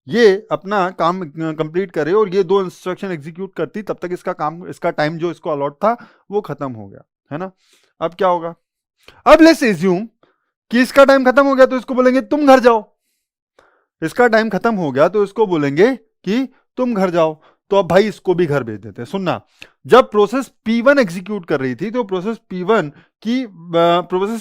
ये अपना काम कंप्लीट करे और ये दो इंस्ट्रक्शन एग्जीक्यूट करती, तब तक इसका काम, इसका टाइम जो इसको अलॉट था वो खत्म हो गया, है ना। अब क्या होगा, अब लेट्स एज्यूम कि इसका टाइम खत्म हो गया, तो इसको बोलेंगे तुम घर जाओ। इसका टाइम खत्म हो गया तो इसको बोलेंगे कि तुम घर जाओ। तो अब भाई इसको भी घर भेज देते हैं। सुनना, जब प्रोसेस P1 एग्जीक्यूट कर रही थी, तो प्रोसेस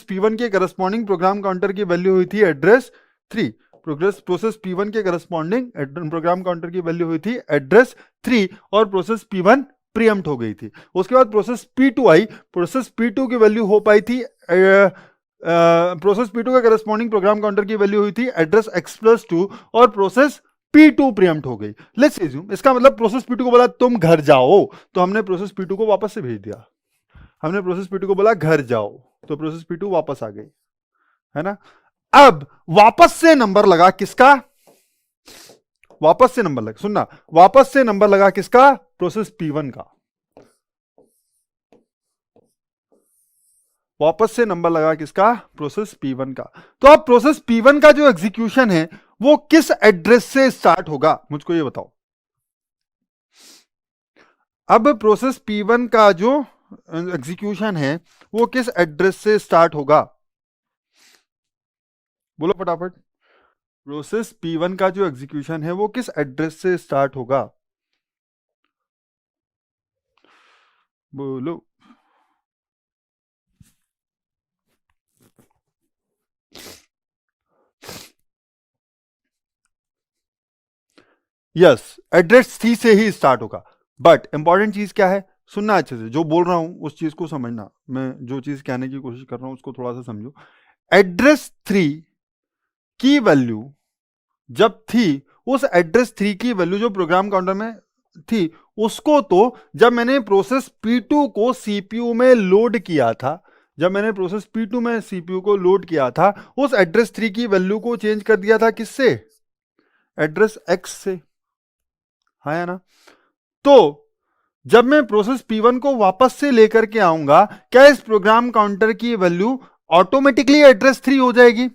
P1 के करस्पॉन्डिंग प्रोग्राम काउंटर की वैल्यू हुई थी एड्रेस 3। प्रोसेस P1 के करस्पॉन्डिंग प्रोग्राम काउंटर की वैल्यू हुई थी एड्रेस 3 और प्रोसेस P1 प्रीएम्प्ट हो गई थी। उसके बाद प्रोसेस P2 आई, प्रोसेस P2 की वैल्यू हो पाई थी, प्रोसेस P2 का करस्पॉन्डिंग प्रोग्राम काउंटर की वैल्यू हुई थी एड्रेस x प्लस टू और प्रोसेस P2 प्रीएम्प्ट हो गई। लेट्स एज्यूम, इसका मतलब प्रोसेस P2 को बोला तुम घर जाओ, तो हमने प्रोसेस P2 को वापस से भेज दिया। हमने प्रोसेस P2 को बोला घर जाओ, तो प्रोसेस P2 वापस आ गई, है ना। अब वापस से नंबर लगा किसका, वापस से नंबर लगा, सुनना, वापस से नंबर लगा किसका, प्रोसेस P1 का। वापस से नंबर लगा किसका, प्रोसेस P1 का। तो अब प्रोसेस P1 का जो एग्जीक्यूशन है वो किस एड्रेस से स्टार्ट होगा, मुझको ये बताओ। अब प्रोसेस P1 का जो एग्जीक्यूशन है वो किस एड्रेस से स्टार्ट होगा, बोलो फटाफट। प्रोसेस P1 का जो एग्जीक्यूशन है वो किस एड्रेस से स्टार्ट होगा, बोलो। यस, एड्रेस 3 से ही स्टार्ट होगा। बट इंपॉर्टेंट चीज क्या है, सुनना अच्छे से, जो बोल रहा हूं उस चीज को समझना, मैं जो चीज कहने की कोशिश कर रहा हूं उसको थोड़ा सा समझो। एड्रेस 3 की वैल्यू जब थी, उस एड्रेस 3 की वैल्यू जो प्रोग्राम काउंटर में थी, उसको तो जब मैंने प्रोसेस P2 को CPU में लोड किया था, जब मैंने प्रोसेस P2 में CPU को लोड किया था, उस एड्रेस 3 की वैल्यू को चेंज कर दिया था किससे, एड्रेस X से, हाँ या ना। तो जब मैं प्रोसेस P1 को वापस से लेकर के आऊंगा, क्या इस प्रोग्राम काउंटर की वैल्यू ऑटोमेटिकली एड्रेस 3 हो जाएगी,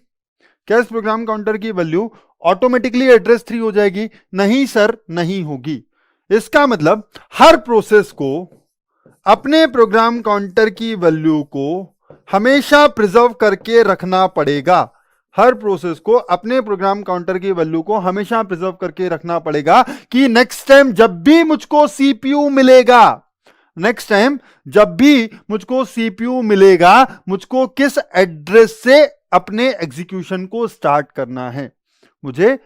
क्या इस प्रोग्राम काउंटर की वैल्यू ऑटोमेटिकली एड्रेस 3 हो जाएगी? नहीं सर, नहीं होगी। इसका मतलब हर प्रोसेस को अपने प्रोग्राम काउंटर की वैल्यू को हमेशा प्रिजर्व करके रखना पड़ेगा। हर प्रोसेस को अपने प्रोग्राम काउंटर की वैल्यू को हमेशा प्रिजर्व करके रखना पड़ेगा कि नेक्स्ट टाइम जब भी मुझको सीपीयू मिलेगा, नेक्स्ट टाइम जब भी मुझको सीपीयू मिलेगा, मुझको किस एड्रेस से अपने एग्जीक्यूशन को स्टार्ट करना है, मुझे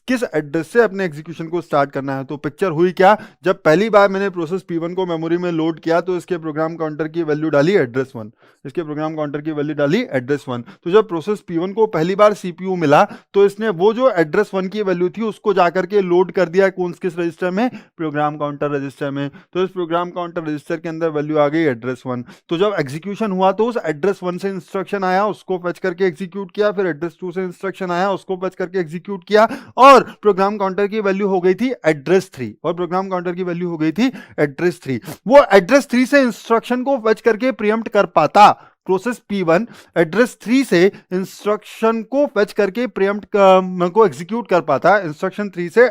किस एड्रेस से अपने एग्जीक्यूशन को स्टार्ट करना है। तो पिक्चर हुई क्या, जब पहली बार मैंने प्रोसेस P1 को मेमोरी में लोड किया तो इसके प्रोग्राम काउंटर की वैल्यू डाली एड्रेस 1, इसके प्रोग्राम काउंटर की वैल्यू डाली एड्रेस 1। तो जब प्रोसेस P1 को पहली बार CPU मिला तो इसने वो जो एड्रेस 1 की वैल्यू थी उसको जाकर के लोड कर दिया कौन किस रजिस्टर में, प्रोग्राम काउंटर रजिस्टर में। तो इस प्रोग्राम काउंटर रजिस्टर के अंदर वैल्यू आ गई एड्रेस 1। तो जब एग्जीक्यूशन हुआ तो उस एड्रेस 1 से इंस्ट्रक्शन आया, उसको फेच करके एग्जीक्यूट किया, फिर एड्रेस 2 से इंस्ट्रक्शन आया, उसको फेच करके एग्जीक्यूट किया, और प्रोग्राम काउंटर की वैल्यू हो गई थी एड्रेस 3, और प्रोग्राम काउंटर की वैल्यू हो गई थी एड्रेस 3। वो एड्रेस 3 से इंस्ट्रक्शन को फेच करके प्रीएम्प्ट कर पाता, प्रोसेस P1 एड्रेस 3 से इंस्ट्रक्शन को फेच करके प्रीएम्प्ट को एग्जीक्यूट कर पाता, इंस्ट्रक्शन 3 से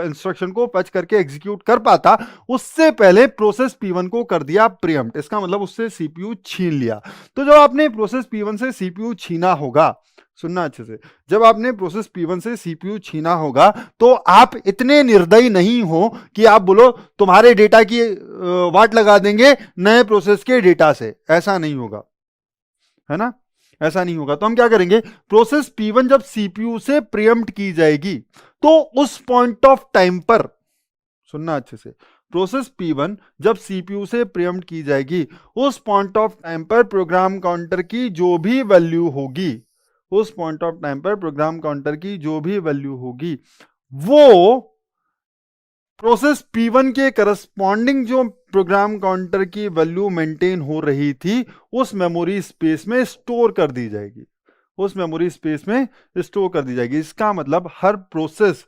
इंस्ट्रक्शन को फेच करके एग्जीक्यूट कर पाता, उससे पहले प्रोसेस P1 को कर दिया प्रीएम्प्ट। इसका मतलब उससे सीपीयू छीन लिया। तो जब आपने प्रोसेस P1 से सीपीयू छीना होगा, सुनना अच्छे से, जब आपने प्रोसेस P1 से सीपीयू छीना होगा तो आप इतने निर्दयी नहीं हो कि आप बोलो तुम्हारे डेटा की वाट लगा देंगे नए प्रोसेस के डेटा से। ऐसा नहीं होगा, है ना, ऐसा नहीं होगा। तो हम क्या करेंगे, प्रोसेस P1 जब सीपीयू से प्रीएम्प्ट की जाएगी तो उस पॉइंट ऑफ टाइम पर, सुनना अच्छे से, प्रोसेस P1 जब सीपीयू से प्रीएम्प्ट की जाएगी उस पॉइंट ऑफ टाइम पर प्रोग्राम काउंटर की जो भी वैल्यू होगी, उस पॉइंट ऑफ टाइम पर प्रोग्राम काउंटर की जो भी वैल्यू होगी वो प्रोसेस P1 के करस्पॉन्डिंग जो प्रोग्राम काउंटर की वैल्यू मेंटेन हो रही थी उस मेमोरी स्पेस में स्टोर कर दी जाएगी, उस मेमोरी स्पेस में स्टोर कर दी जाएगी। इसका मतलब हर प्रोसेस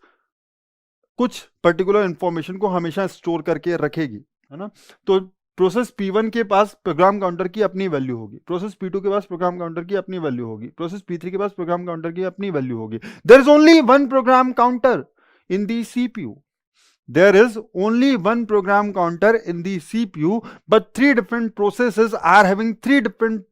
कुछ पर्टिकुलर इंफॉर्मेशन को हमेशा स्टोर करके रखेगी, है ना। तो प्रोसेस P1 के पास प्रोग्राम काउंटर की अपनी वैल्यू होगी, प्रोसेस P2 के पास प्रोग्राम काउंटर की अपनी वैल्यू होगी, प्रोसेस P3 के पास प्रोग्राम काउंटर की अपनी वैल्यू होगी। There is only one program counter in the CPU, there is only one program counter in the CPU, but three different processes are having three different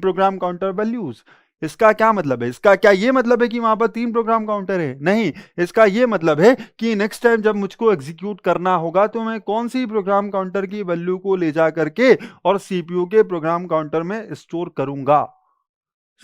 program counter values. इसका क्या मतलब है, इसका क्या ये मतलब है कि वहां पर 3 प्रोग्राम काउंटर है? नहीं, इसका ये मतलब है कि नेक्स्ट टाइम जब मुझको एग्जीक्यूट करना होगा तो मैं कौन सी प्रोग्राम काउंटर की वैल्यू को ले जा करके और सीपीयू के प्रोग्राम काउंटर में स्टोर करूंगा।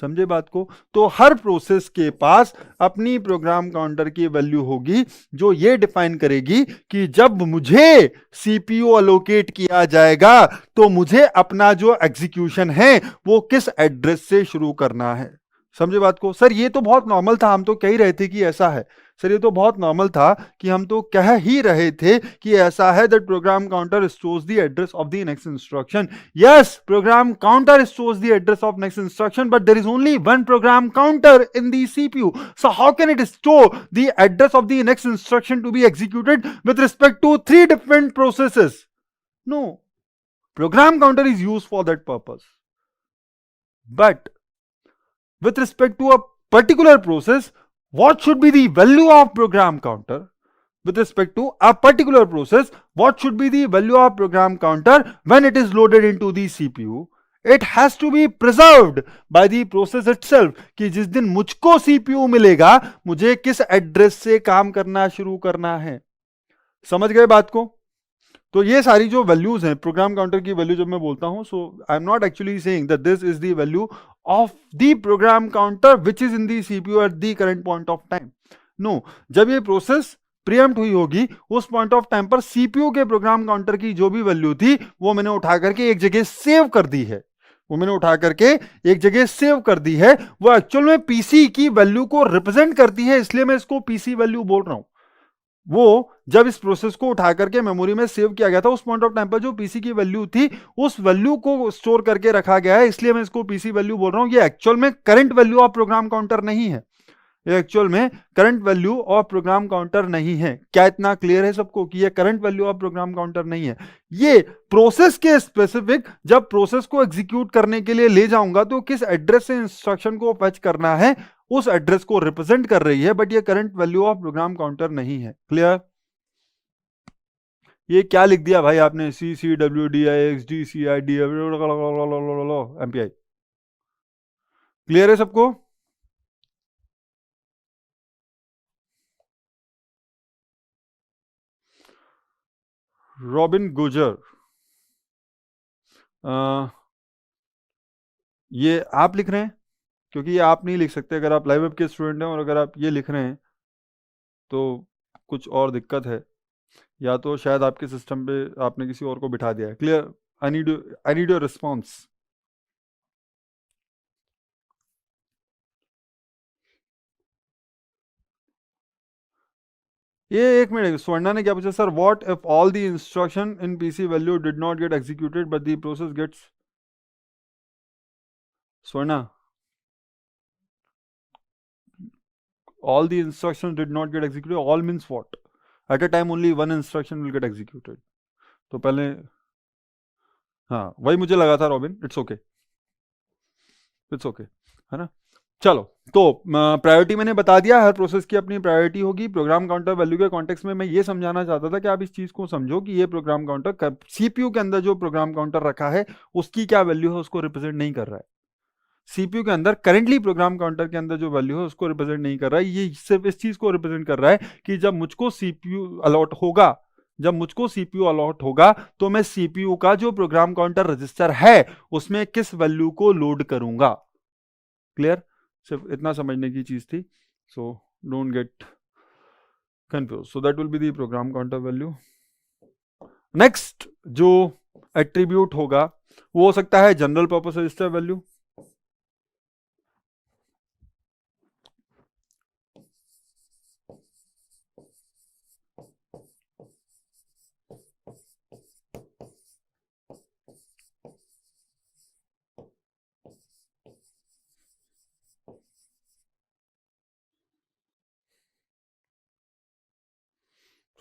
समझे बात को? तो हर प्रोसेस के पास अपनी प्रोग्राम काउंटर की वैल्यू होगी जो ये डिफाइन करेगी कि जब मुझे सीपीयू अलोकेट किया जाएगा तो मुझे अपना जो एग्जीक्यूशन है वो किस एड्रेस से शुरू करना है। समझे बात को? सर ये तो बहुत नॉर्मल था, हम तो कह ही रहे थे कि ऐसा है। सर ये तो बहुत नॉर्मल था कि हम तो कह ही रहे थे कि ऐसा है, that program counter stores the address of the next instruction. Yes, program counter stores the address of next instruction, but there is only one program counter in the CPU. So how can it store the address of the next instruction to be executed with respect to 3 different processes? No, program counter is used for that purpose, but with respect to a particular process, what should be the value of program counter? With respect to a particular process, what should be the value of program counter when it is loaded into the CPU? It has to be preserved by the process itself कि जिस दिन मुझको CPU मिलेगा मुझे किस address से काम करना शुरू करना है। समझ गए बात को? तो ये सारी जो वैल्यूज हैं, प्रोग्राम काउंटर की वैल्यू जब मैं बोलता हूं, so I am not actually saying that this is the value of the program counter which is in the CPU at the current point of time. No, जब ये process preempt हुई होगी उस पॉइंट ऑफ टाइम पर CPU के program counter की जो भी वैल्यू थी वो मैंने उठा करके एक जगह सेव कर दी है, वो मैंने उठा करके एक जगह सेव कर दी है। वो एक्चुअल में पीसी की वैल्यू को रिप्रेजेंट करती है, इसलिए मैं इसको पीसी वैल्यू बोल रहा हूं। वो जब इस प्रोसेस को उठा करके मेमोरी में सेव किया गया था उस पॉइंट ऑफ टाइम पर जो पीसी की वैल्यू थी उस वैल्यू को स्टोर करके रखा गया है, इसलिए मैं इसको पीसी वैल्यू बोल रहा हूं। ये एक्चुअल में current value of program counter नहीं है, ये एक्चुअल में current value of program counter नहीं है। क्या इतना क्लियर है सबको कि ये current value of program counter नहीं है? ये प्रोसेस के स्पेसिफिक जब प्रोसेस को एग्जीक्यूट करने के लिए ले जाऊंगा तो किस एड्रेस से इंस्ट्रक्शन को फेच करना है उस एड्रेस को रिप्रेजेंट कर रही है, बट ये current value of program counter नहीं है। क्लियर? ये क्या लिख दिया भाई आपने? C C W D I X D C I D MPI. Clear है सबको? रॉबिन गुजर, ये आप लिख रहे हैं? क्योंकि ये आप नहीं लिख सकते, अगर आप लाइव वेब के स्टूडेंट हैं और अगर आप ये लिख रहे हैं तो कुछ और दिक्कत है, या तो शायद आपके सिस्टम पे आपने किसी और को बिठा दिया है। Clear? I need your response. ये एक मिनट, स्वर्णा ने क्या पूछा? Sir what if all the instruction in PC value did not get executed but the process gets. Swarna, all the instructions did not get executed, all means what? At a time only one instruction will get executed. तो पहले, हाँ वही मुझे लगा था robin, it's okay. It's okay, है ना। चलो, तो प्रायोरिटी मैंने बता दिया, हर प्रोसेस की अपनी प्रायोरिटी होगी। प्रोग्राम काउंटर वैल्यू के कॉन्टेक्स्ट में मैं ये समझाना चाहता था कि आप इस चीज को समझो कि ये प्रोग्राम काउंटर सीपीयू के अंदर जो प्रोग्राम काउंटर रखा है उसकी क्या वैल्यू है उसको रिप्रेजेंट नहीं कर रहा है। सीपीयू के अंदर करेंटली प्रोग्राम काउंटर के अंदर जो वैल्यू है उसको रिप्रेजेंट नहीं कर रहा है, ये सिर्फ इस चीज को रिप्रेजेंट कर रहा है कि जब मुझको सीपीयू अलॉट होगा, जब मुझको सीपीयू अलॉट होगा तो मैं सीपीयू का जो प्रोग्राम काउंटर रजिस्टर है उसमें किस वैल्यू को लोड करूंगा। क्लियर, सिर्फ इतना समझने की चीज थी। So don't get confuse, so that will be the program counter value. Next जो एट्रीब्यूट होगा वो हो सकता है general purpose register value.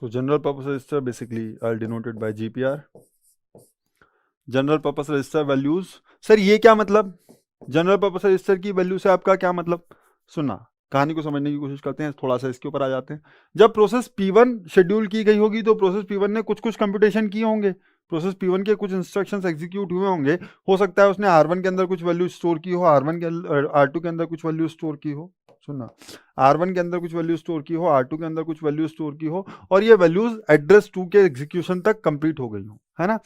So general purpose register basically are denoted by GPR. General purpose register values, sir ये क्या मतलब, general purpose register की वैल्यू से आपका क्या मतलब? सुनना, कहानी को समझने की कोशिश करते हैं, थोड़ा सा इसके ऊपर आ जाते हैं। जब प्रोसेस P1 शेड्यूल की गई होगी तो प्रोसेस P1 ने कुछ कुछ कंप्यूटेशन किए होंगे, प्रोसेस P1 के कुछ इंस्ट्रक्शंस एग्जीक्यूट हुए होंगे। हो सकता है उसने R1 के अंदर कुछ वैल्यू स्टोर की हो, R1 के R2 के अंदर कुछ वैल्यू स्टोर की हो, सुनना, R1 के अंदर कुछ वैल्यू स्टोर की हो, R2 के अंदर कुछ वैल्यू स्टोर की हो, और ये वैल्यूज एड्रेस 2 के एग्जीक्यूशन तक कंप्लीट हो गई हो, है ना।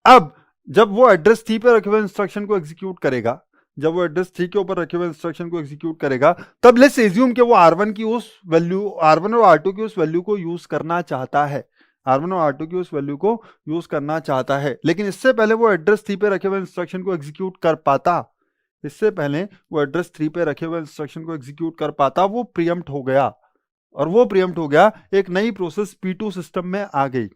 अब जब वो एड्रेस 3 पे रखे हुए इंस्ट्रक्शन को एग्जीक्यूट करेगा, जब वो एड्रेस 3 के ऊपर रखे हुए इंस्ट्रक्शन को एग्जीक्यूट करेगा, तब लेट्स एज्यूम कि वो R1 की उस वैल्यू, R1 और R2 की उस वैल्यू को यूज करना चाहता है, R1 और R2 की उस वैल्यू को यूज करना चाहता है, लेकिन इससे पहले वो एड्रेस 3 पे रखे हुए इंस्ट्रक्शन को एग्जीक्यूट कर पाता, इससे पहले वो एड्रेस 3 पे रखे हुए इंस्ट्रक्शन को एग्जीक्यूट कर पाता, वो प्रीएम्प्ट हो गया, और वो प्रीएम्प्ट हो गया, एक नई प्रोसेस P2 सिस्टम में आ गई,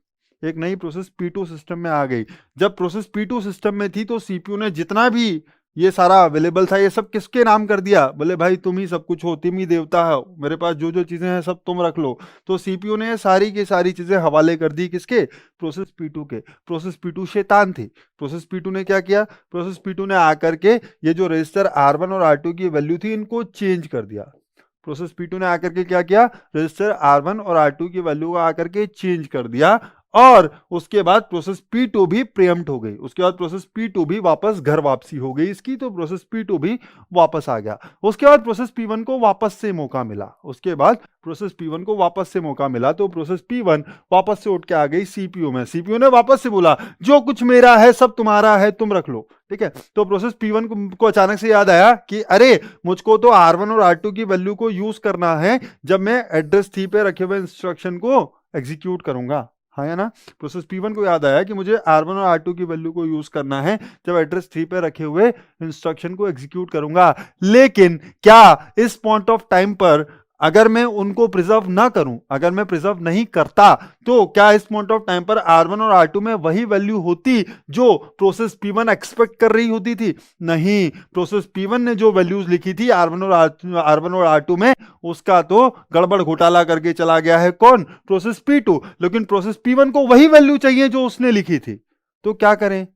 एक नई प्रोसेस P2 सिस्टम में आ गई। जब प्रोसेस P2 सिस्टम में थी तो सीपीयू ने जितना भी ये सारा अवेलेबल था ये सब किसके नाम कर दिया, बोले भाई तुम ही सब कुछ हो, तुम ही देवता हो, मेरे पास जो जो चीजें हैं सब तुम रख लो। तो सीपीयू ने सारी की सारी चीजें हवाले कर दी किसके, प्रोसेस P2 के। प्रोसेस P2 शैतान थी, प्रोसेस P2 ने क्या किया, प्रोसेस P2 ने आकर के ये जो रजिस्टर R1 और R2 की वैल्यू थी इनको चेंज कर दिया। प्रोसेस P2 ने आकर के क्या किया, रजिस्टर R1 और R2 की वैल्यू को आकर के चेंज कर दिया, और उसके बाद प्रोसेस P2 भी प्रीएम्प्ट हो गई, उसके बाद प्रोसेस P2 भी वापस घर वापसी हो गई इसकी, तो प्रोसेस P2 भी वापस आ गया। उसके बाद प्रोसेस P1 को वापस से मौका मिला, उसके बाद प्रोसेस P1 को वापस से मौका मिला, तो प्रोसेस P1 वापस से उठ के आ गई सीपीयू में, सीपीयू ने वापस से बोला जो कुछ मेरा है सब तुम्हारा है, तुम रख लो, ठीक है। तो प्रोसेस P1 को अचानक से याद आया कि अरे मुझको तो R1 और R2 की वैल्यू को यूज करना है जब मैं एड्रेस 3 पे रखे हुए इंस्ट्रक्शन को एग्जीक्यूट करूंगा, हाँ या ना। प्रोसेस P1 को याद आया कि मुझे R1 और R2 की वैल्यू को यूज करना है जब एड्रेस 3 पे रखे हुए इंस्ट्रक्शन को एग्जीक्यूट करूंगा, लेकिन क्या इस पॉइंट ऑफ टाइम पर अगर मैं उनको प्रिजर्व ना करूं, अगर मैं प्रिजर्व नहीं करता, तो क्या इस पॉइंट ऑफ टाइम पर R1 और R2 में वही वैल्यू होती जो प्रोसेस P1 एक्सपेक्ट कर रही होती थी? नहीं, प्रोसेस P1 ने जो वैल्यूज लिखी थी R1 और R2 में, उसका तो गड़बड़ घोटाला करके चला गया है कौन, प्रोसेस P2, लेकिन प्रोसेस P1 को वही वैल्यू चाहिए जो उसने लिखी थी। तो क्या करें,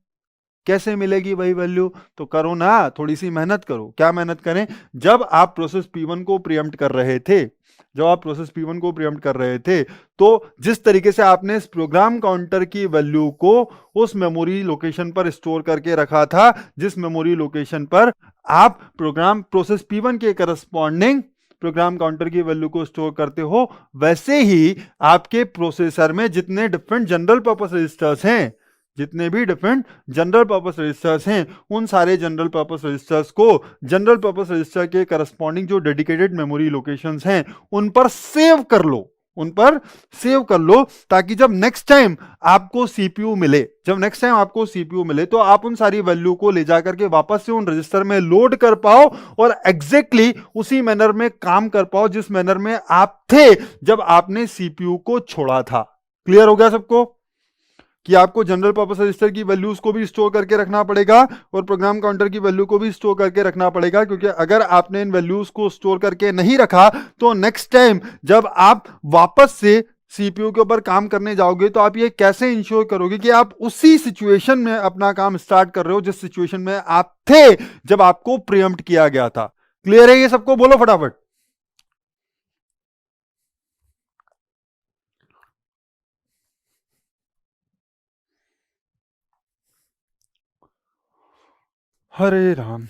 कैसे मिलेगी वही वैल्यू? तो करो ना, थोड़ी सी मेहनत करो। क्या मेहनत करें? जब आप प्रोसेस P1 को प्रीएम्प्ट कर रहे थे, जब आप प्रोसेस P1 को प्रीएम्प्ट कर रहे थे, तो जिस तरीके से आपने इस प्रोग्राम काउंटर की वैल्यू को उस मेमोरी लोकेशन पर स्टोर करके रखा था, जिस मेमोरी लोकेशन पर आप प्रोग्राम प्रोसेस P1 के करस्पॉन्डिंग प्रोग्राम काउंटर की वैल्यू को स्टोर करते हो, वैसे ही आपके प्रोसेसर में जितने डिफरेंट जनरल पर्पस रजिस्टर्स हैं, जितने भी डिफरेंट जनरल पर्पस रजिस्टर्स हैं, उन सारे जनरल पर्पस रजिस्टर्स को जनरल पर्पस रजिस्टर के करस्पॉन्डिंग जो डेडिकेटेड मेमोरी लोकेशंस हैं उन पर सेव कर लो, उन पर सेव कर लो, ताकि जब नेक्स्ट टाइम आपको सीपीयू मिले, जब नेक्स्ट टाइम आपको सीपीयू मिले तो आप उन सारी वैल्यू को ले जाकर के वापस से उन रजिस्टर में लोड कर पाओ और एग्जैक्टली उसी मैनर में काम कर पाओ जिस मैनर में आप थे जब आपने सीपीयू को छोड़ा था। क्लियर हो गया सबको कि आपको जनरल पर्पस रजिस्टर की वैल्यूज को भी स्टोर करके रखना पड़ेगा और प्रोग्राम काउंटर की वैल्यू को भी स्टोर करके रखना पड़ेगा, क्योंकि अगर आपने इन वैल्यूज को स्टोर करके नहीं रखा तो नेक्स्ट टाइम जब आप वापस से सीपीयू के ऊपर काम करने जाओगे तो आप ये कैसे इंश्योर करोगे कि आप उसी सिचुएशन में अपना काम स्टार्ट कर रहे हो जिस सिचुएशन में आप थे जब आपको प्रीएम्प्ट किया गया था। क्लियर है ये सबको? बोलो फटाफट। हरे राम।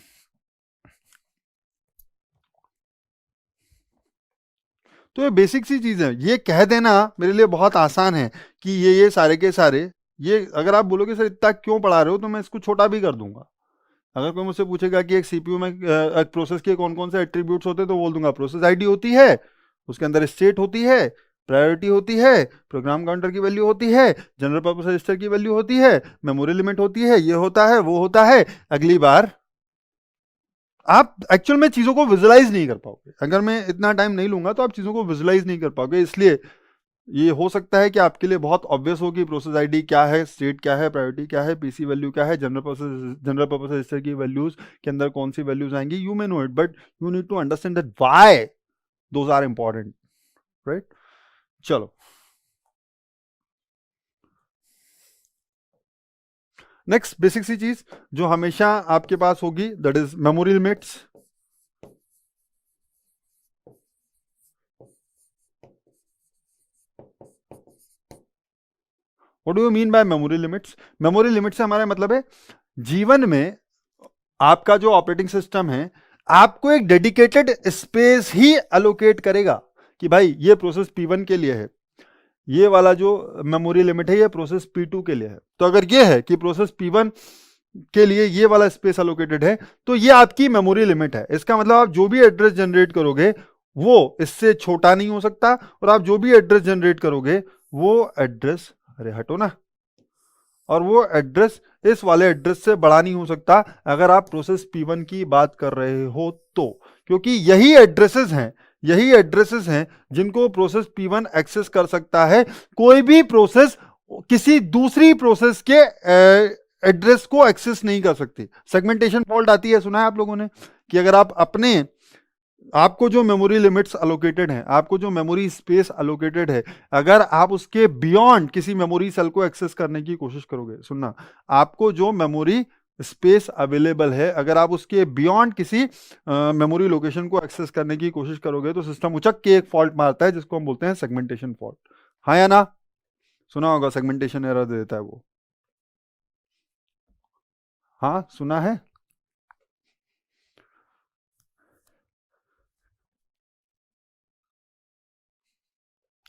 तो ये बेसिक सी चीज है, ये कह देना मेरे लिए बहुत आसान है कि ये सारे के सारे, ये अगर आप बोलोगे सर इतना क्यों पढ़ा रहे हो तो मैं इसको छोटा भी कर दूंगा। अगर कोई मुझसे पूछेगा कि एक सीपीयू में एक प्रोसेस के कौन कौन से एट्रीब्यूट्स होते हैं तो बोल दूंगा प्रोसेस आईडी होती है, उसके अंदर स्टेट होती है, प्रायोरिटी होती है, प्रोग्राम काउंटर की वैल्यू होती है, जनरल पर्पस रजिस्टर की वैल्यू होती है, मेमोरी लिमिट होती है, ये होता है वो होता है। अगली बार आप एक्चुअल में चीजों को विजुलाइज नहीं कर पाओगे, अगर मैं इतना टाइम नहीं लूंगा तो आप चीजों को विजुलाइज नहीं कर पाओगे। इसलिए ये हो सकता है कि आपके लिए बहुत ऑब्वियस हो कि प्रोसेस आईडी क्या है, स्टेट क्या है, प्रायोरिटी क्या है, पीसी वैल्यू क्या है, जनरल पर्पस रजिस्टर की वैल्यूज के अंदर कौन सी वैल्यूज आएंगी। You may know it but you need to understand that why those are important, right? चलो नेक्स्ट बेसिक सी चीज जो हमेशा आपके पास होगी that is memory limits. What do you mean by memory limits? Memory limit से हमारा मतलब है जीवन में आपका जो ऑपरेटिंग सिस्टम है आपको एक डेडिकेटेड स्पेस ही अलोकेट करेगा कि भाई ये प्रोसेस P1 के लिए है, ये वाला जो मेमोरी लिमिट है ये प्रोसेस P2 के लिए है। तो अगर ये है कि प्रोसेस P1 के लिए ये वाला स्पेस अलोकेटेड है तो ये आपकी मेमोरी लिमिट है। इसका मतलब आप जो भी एड्रेस जनरेट करोगे वो इससे छोटा नहीं हो सकता, और आप जो भी एड्रेस जनरेट करोगे वो एड्रेस, अरे हटो ना, और वो एड्रेस इस वाले एड्रेस से बड़ा नहीं हो सकता अगर आप प्रोसेस P1 की बात कर रहे हो तो, क्योंकि यही एड्रेसेस हैं जिनको प्रोसेस P1 एक्सेस कर सकता है। कोई भी प्रोसेस किसी दूसरी प्रोसेस के एड्रेस को एक्सेस नहीं कर सकती। सेगमेंटेशन फॉल्ट आती है, सुना है आप लोगों ने कि अगर आप आपको जो मेमोरी लिमिट्स अलोकेटेड हैं, आपको जो मेमोरी स्पेस अलोकेटेड है, अगर आप उसके बियॉन्ड किसी मेमोरी सेल को एक्सेस करने की कोशिश करोगे, सुनना, आपको जो मेमोरी स्पेस अवेलेबल है अगर आप उसके बियॉन्ड किसी मेमोरी लोकेशन को एक्सेस करने की कोशिश करोगे तो सिस्टम उचक के एक फॉल्ट मारता है जिसको हम बोलते हैं सेगमेंटेशन फॉल्ट। हाँ या ना? सुना होगा, सेगमेंटेशन एरर दे देता है वो। हाँ सुना है।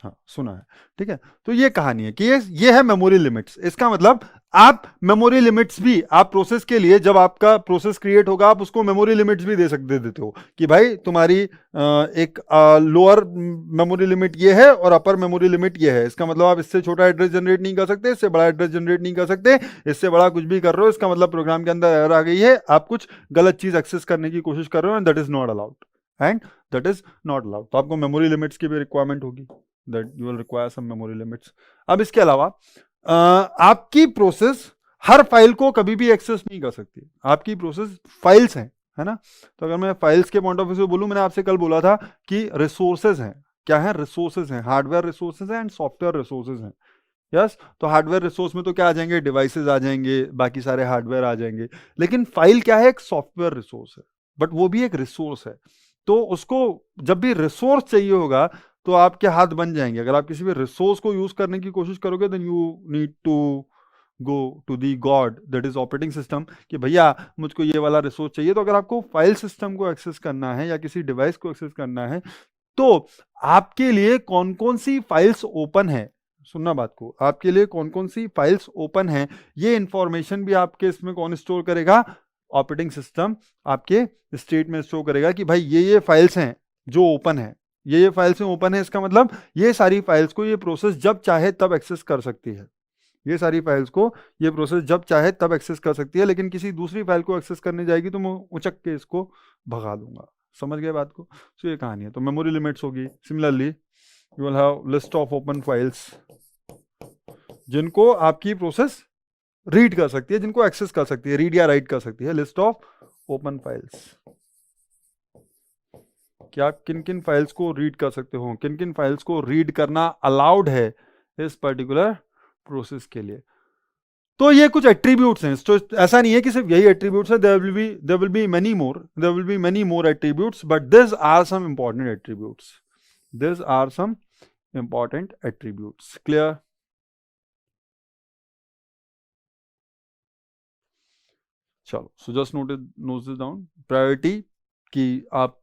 हाँ सुना है, ठीक है। तो ये कहानी है कि ये है मेमोरी लिमिट्स। इसका मतलब आप मेमोरी लिमिट्स भी आप प्रोसेस के लिए, जब आपका प्रोसेस क्रिएट होगा आप उसको मेमोरी लिमिट्स भी दे देते हो कि भाई तुम्हारी एक लोअर मेमोरी लिमिट ये है और अपर मेमोरी लिमिट ये है। इसका मतलब आप इससे छोटा एड्रेस जनरेट नहीं कर सकते, इससे बड़ा एड्रेस जनरेट नहीं कर सकते, इससे बड़ा कुछ भी कर रहे हो इसका मतलब प्रोग्राम के अंदर एरर आ गई है, आप कुछ गलत चीज एक्सेस करने की कोशिश कर रहे हो, and that is not allowed, and that is not allowed. तो आपको मेमोरी लिमिट्स की भी रिक्वायरमेंट होगी, that you will require some memory limits। अब इसके अलावा आपकी प्रोसेस हर फाइल को कभी भी एक्सेस नहीं कर सकती। आपकी प्रोसेस फाइल्स हैं, है ना? तो अगर मैं फाइल्स के पॉइंट ऑफ व्यू से बोलूं, मैंने आपसे कल बोला था कि रिसोर्सेज हैं। क्या है? रिसोर्सेज हैं, हार्डवेयर रिसोर्सेज हैं एंड सॉफ्टवेयर रिसोर्सेज हैं। यस, तो हार्डवेयर रिसोर्स में तो क्या आ जाएंगे? डिवाइसेज आ जाएंगे, बाकी सारे हार्डवेयर आ जाएंगे। लेकिन फाइल क्या है? एक सॉफ्टवेयर रिसोर्स है, बट वो भी एक रिसोर्स है। तो उसको जब भी रिसोर्स चाहिए होगा तो आपके हाथ बन जाएंगे। अगर आप किसी भी रिसोर्स को यूज करने की कोशिश करोगे then you need to go to the god that is operating system कि भैया मुझको ये वाला रिसोर्स चाहिए। तो अगर आपको फाइल सिस्टम को एक्सेस करना है या किसी डिवाइस को एक्सेस करना है तो आपके लिए कौन कौन सी फाइल्स ओपन है, सुनना बात को, आपके लिए कौन कौन सी फाइल्स ओपन है ये इंफॉर्मेशन भी आपके इसमें कौन स्टोर करेगा? ऑपरेटिंग सिस्टम आपके स्टेट में स्टोर करेगा कि भाई ये फाइल्स हैं जो ओपन है, ये फाइल्स ओपन है। इसका मतलब ये सारी फाइल्स को ये प्रोसेस जब चाहे तब एक्सेस कर सकती है। ये सारी फाइल्स को ये प्रोसेस जब चाहे तब एक्सेस कर सकती है, लेकिन किसी दूसरी फाइल को एक्सेस करने जाएगी तो मैं उचक के इसको भगा दूंगा। समझ गए बात को? तो ये कहानी है। तो मेमोरी लिमिट्स होगी। Similarly you will have list of open files जिनको आपकी प्रोसेस रीड कर सकती है, जिनको एक्सेस कर सकती है, रीड या राइट कर सकती है। List of open files. कि आप किन किन फाइल्स को रीड कर सकते हो, किन किन फाइल्स को रीड करना अलाउड है इस पर्टिकुलर प्रोसेस के लिए। तो ये कुछ एट्रीब्यूट्स हैं, तो ऐसा नहीं है कि सिर्फ यही एट्रीब्यूट्स है, there will be many more attributes, but this are some important attributes, this are some important attributes. Clear? चलो, so just note this down. Priority कि आप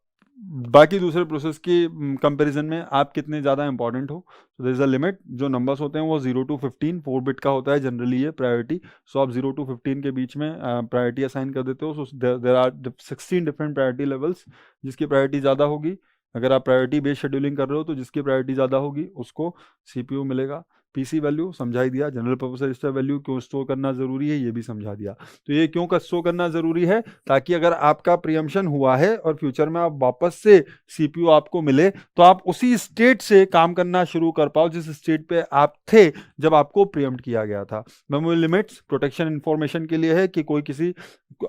बाकी दूसरे प्रोसेस की कंपैरिजन में आप कितने ज़्यादा इंपॉर्टेंट हो, तो देयर इज अ लिमिट। जो नंबर्स होते हैं वो 0 to 15 4 बिट का होता है जनरली ये प्रायोरिटी। सो आप 0 to 15 के बीच में प्रायोरिटी असाइन कर देते हो। So there are 16 different priority levels. जिसकी प्रायोरिटी ज़्यादा होगी, अगर आप प्रायोरिटी बेस्ड शेड्यूलिंग कर रहे हो, तो जिसकी प्रायोरिटी ज़्यादा होगी उसको CPU मिलेगा। पीसी वैल्यू समझा ही दिया, जनरल पर्पस रजिस्टर वैल्यू क्यों स्टोर करना जरूरी है ये भी समझा दिया। तो ये क्यों स्टोर करना जरूरी है, ताकि अगर आपका प्रीएम्पशन हुआ है और फ्यूचर में आप वापस से सीपीयू आपको मिले, तो आप उसी स्टेट से काम करना शुरू कर पाओ जिस स्टेट पे आप थे जब आपको प्रीएम्प्ट किया गया था। मेमोरी लिमिट्स प्रोटेक्शन इंफॉर्मेशन के लिए है कि कोई किसी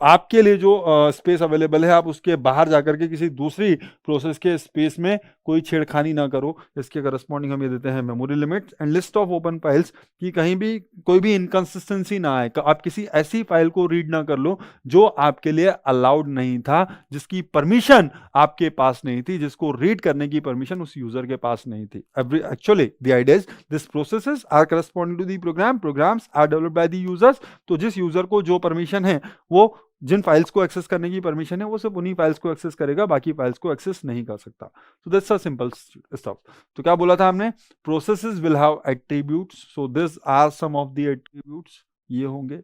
आपके लिए जो स्पेस अवेलेबल है, आप उसके बाहर जाकर के किसी दूसरी प्रोसेस के स्पेस में कोई छेड़खानी ना करो। इसके करस्पॉन्डिंग हम ये देते हैं memory limits and list of open files, कि कहीं भी कोई भी इनकंसिस्टेंसी ना आए, आप किसी ऐसी फाइल को रीड ना कर लो जो आपके लिए अलाउड नहीं था, जिसकी परमिशन आपके पास नहीं थी, जिसको रीड करने की परमिशन उस यूजर के पास नहीं थी। Actually the idea is this processes are corresponding to the program, programs are developed by the users. तो जिस यूजर को जो परमिशन है, वो जिन फाइल्स को एक्सेस करने की परमिशन है, वो सिर्फ उन्हीं फाइल्स को एक्सेस करेगा, बाकी फाइल्स को एक्सेस नहीं कर सकता। तो दैट्स अ सिंपल स्टफ। तो क्या बोला था हमने, processes will have attributes, so this are some of the attributes, ये होंगे।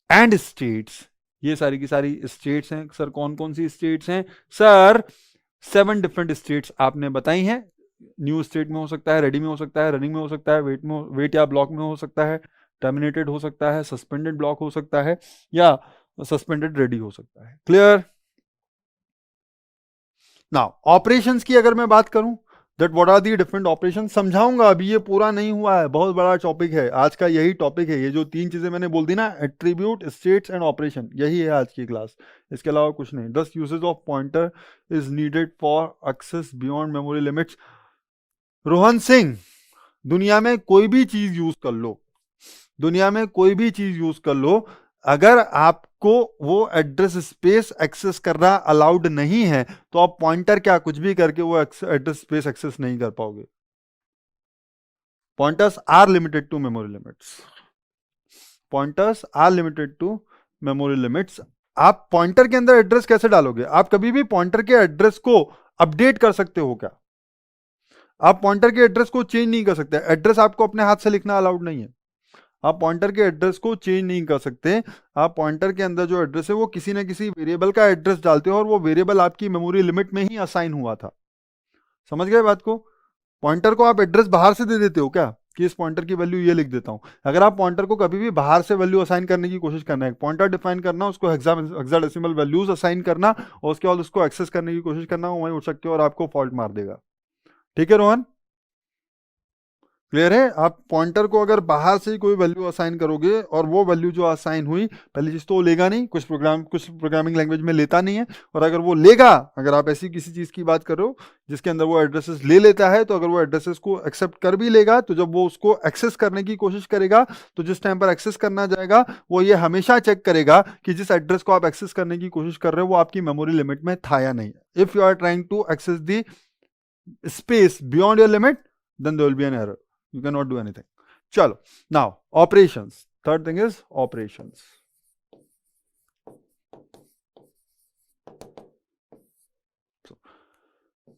एंड स्टेट्स, ये सारी की सारी स्टेट्स हैं। सर कौन कौन सी स्टेट्स हैं? सर 7 डिफरेंट स्टेट्स आपने बताई हैं। न्यू स्टेट में हो सकता है, रेडी में हो सकता है, रनिंग में हो सकता है, वेट या ब्लॉक में हो सकता है, टर्मिनेटेड हो सकता है, सस्पेंडेड ब्लॉक हो सकता है, या सस्पेंडेड रेडी हो सकता है। क्लियर? नाउ ऑपरेशंस की अगर मैं बात करूं, that what are the different operation, समझाऊंगा। अभी ये पूरा नहीं हुआ है, बहुत बड़ा टॉपिक है आज का, यही टॉपिक है। ये जो 3 चीजें मैंने बोल दी ना, एट्रीब्यूट, स्टेट्स एंड ऑपरेशन, यही है आज की क्लास, इसके अलावा कुछ नहीं। 10 uses of pointer is needed for access beyond memory limits. Rohan Singh, दुनिया में कोई भी चीज यूज कर लो, दुनिया में कोई भी चीज यूज कर लो, अगर आपको वो एड्रेस स्पेस एक्सेस करना अलाउड नहीं है, तो आप पॉइंटर क्या कुछ भी करके वो एड्रेस स्पेस एक्सेस नहीं कर पाओगे। Pointers are limited to memory limits, pointers are limited to memory limits. आप पॉइंटर के अंदर एड्रेस कैसे डालोगे? आप कभी भी पॉइंटर के एड्रेस को अपडेट कर सकते हो क्या? आप पॉइंटर के एड्रेस को चेंज नहीं कर सकते। एड्रेस आपको अपने हाथ से लिखना अलाउड नहीं है, आप पॉइंटर के एड्रेस को चेंज नहीं कर सकते। आप पॉइंटर के अंदर जो एड्रेस है वो किसी ना किसी वेरिएबल का एड्रेस डालते हो, और वो वेरिएबल आपकी मेमोरी लिमिट में ही असाइन हुआ था। समझ गए बात को? पॉइंटर को आप एड्रेस बाहर से दे देते हो क्या, कि इस पॉइंटर की वैल्यू ये लिख देता हूं? अगर आप पॉइंटर को कभी भी बाहर से वैल्यू असाइन करने की कोशिश करना है, पॉइंटर डिफाइन करना, उसको हेक्साडेसिमल वैल्यूज असाइन करना, और उसके बाद उसको एक्सेस करने की कोशिश करना, वहीं उठ सकते हो और आपको फॉल्ट मार देगा। ठीक है रोहन? क्लियर है? आप पॉइंटर को अगर बाहर से ही कोई वैल्यू असाइन करोगे, और वो वैल्यू जो असाइन हुई, पहली चीज तो वो लेगा नहीं, कुछ प्रोग्रामिंग लैंग्वेज में लेता नहीं है, और अगर वो लेगा, अगर आप ऐसी किसी चीज की बात कर रहे हो जिसके अंदर वो एड्रेसेस ले लेता है, तो अगर वो एड्रेसेस को एक्सेप्ट कर भी लेगा, तो जब वो उसको एक्सेस करने की कोशिश करेगा, तो जिस टाइम पर एक्सेस करना जाएगा, वो ये हमेशा चेक करेगा कि जिस एड्रेस को आप एक्सेस करने की कोशिश कर रहे हो वो आपकी मेमोरी लिमिट में था या नहीं। If you are trying to access the space beyond your limit, then there will be an error, you cannot do anything. Chalo, now operations, third thing is operations. So,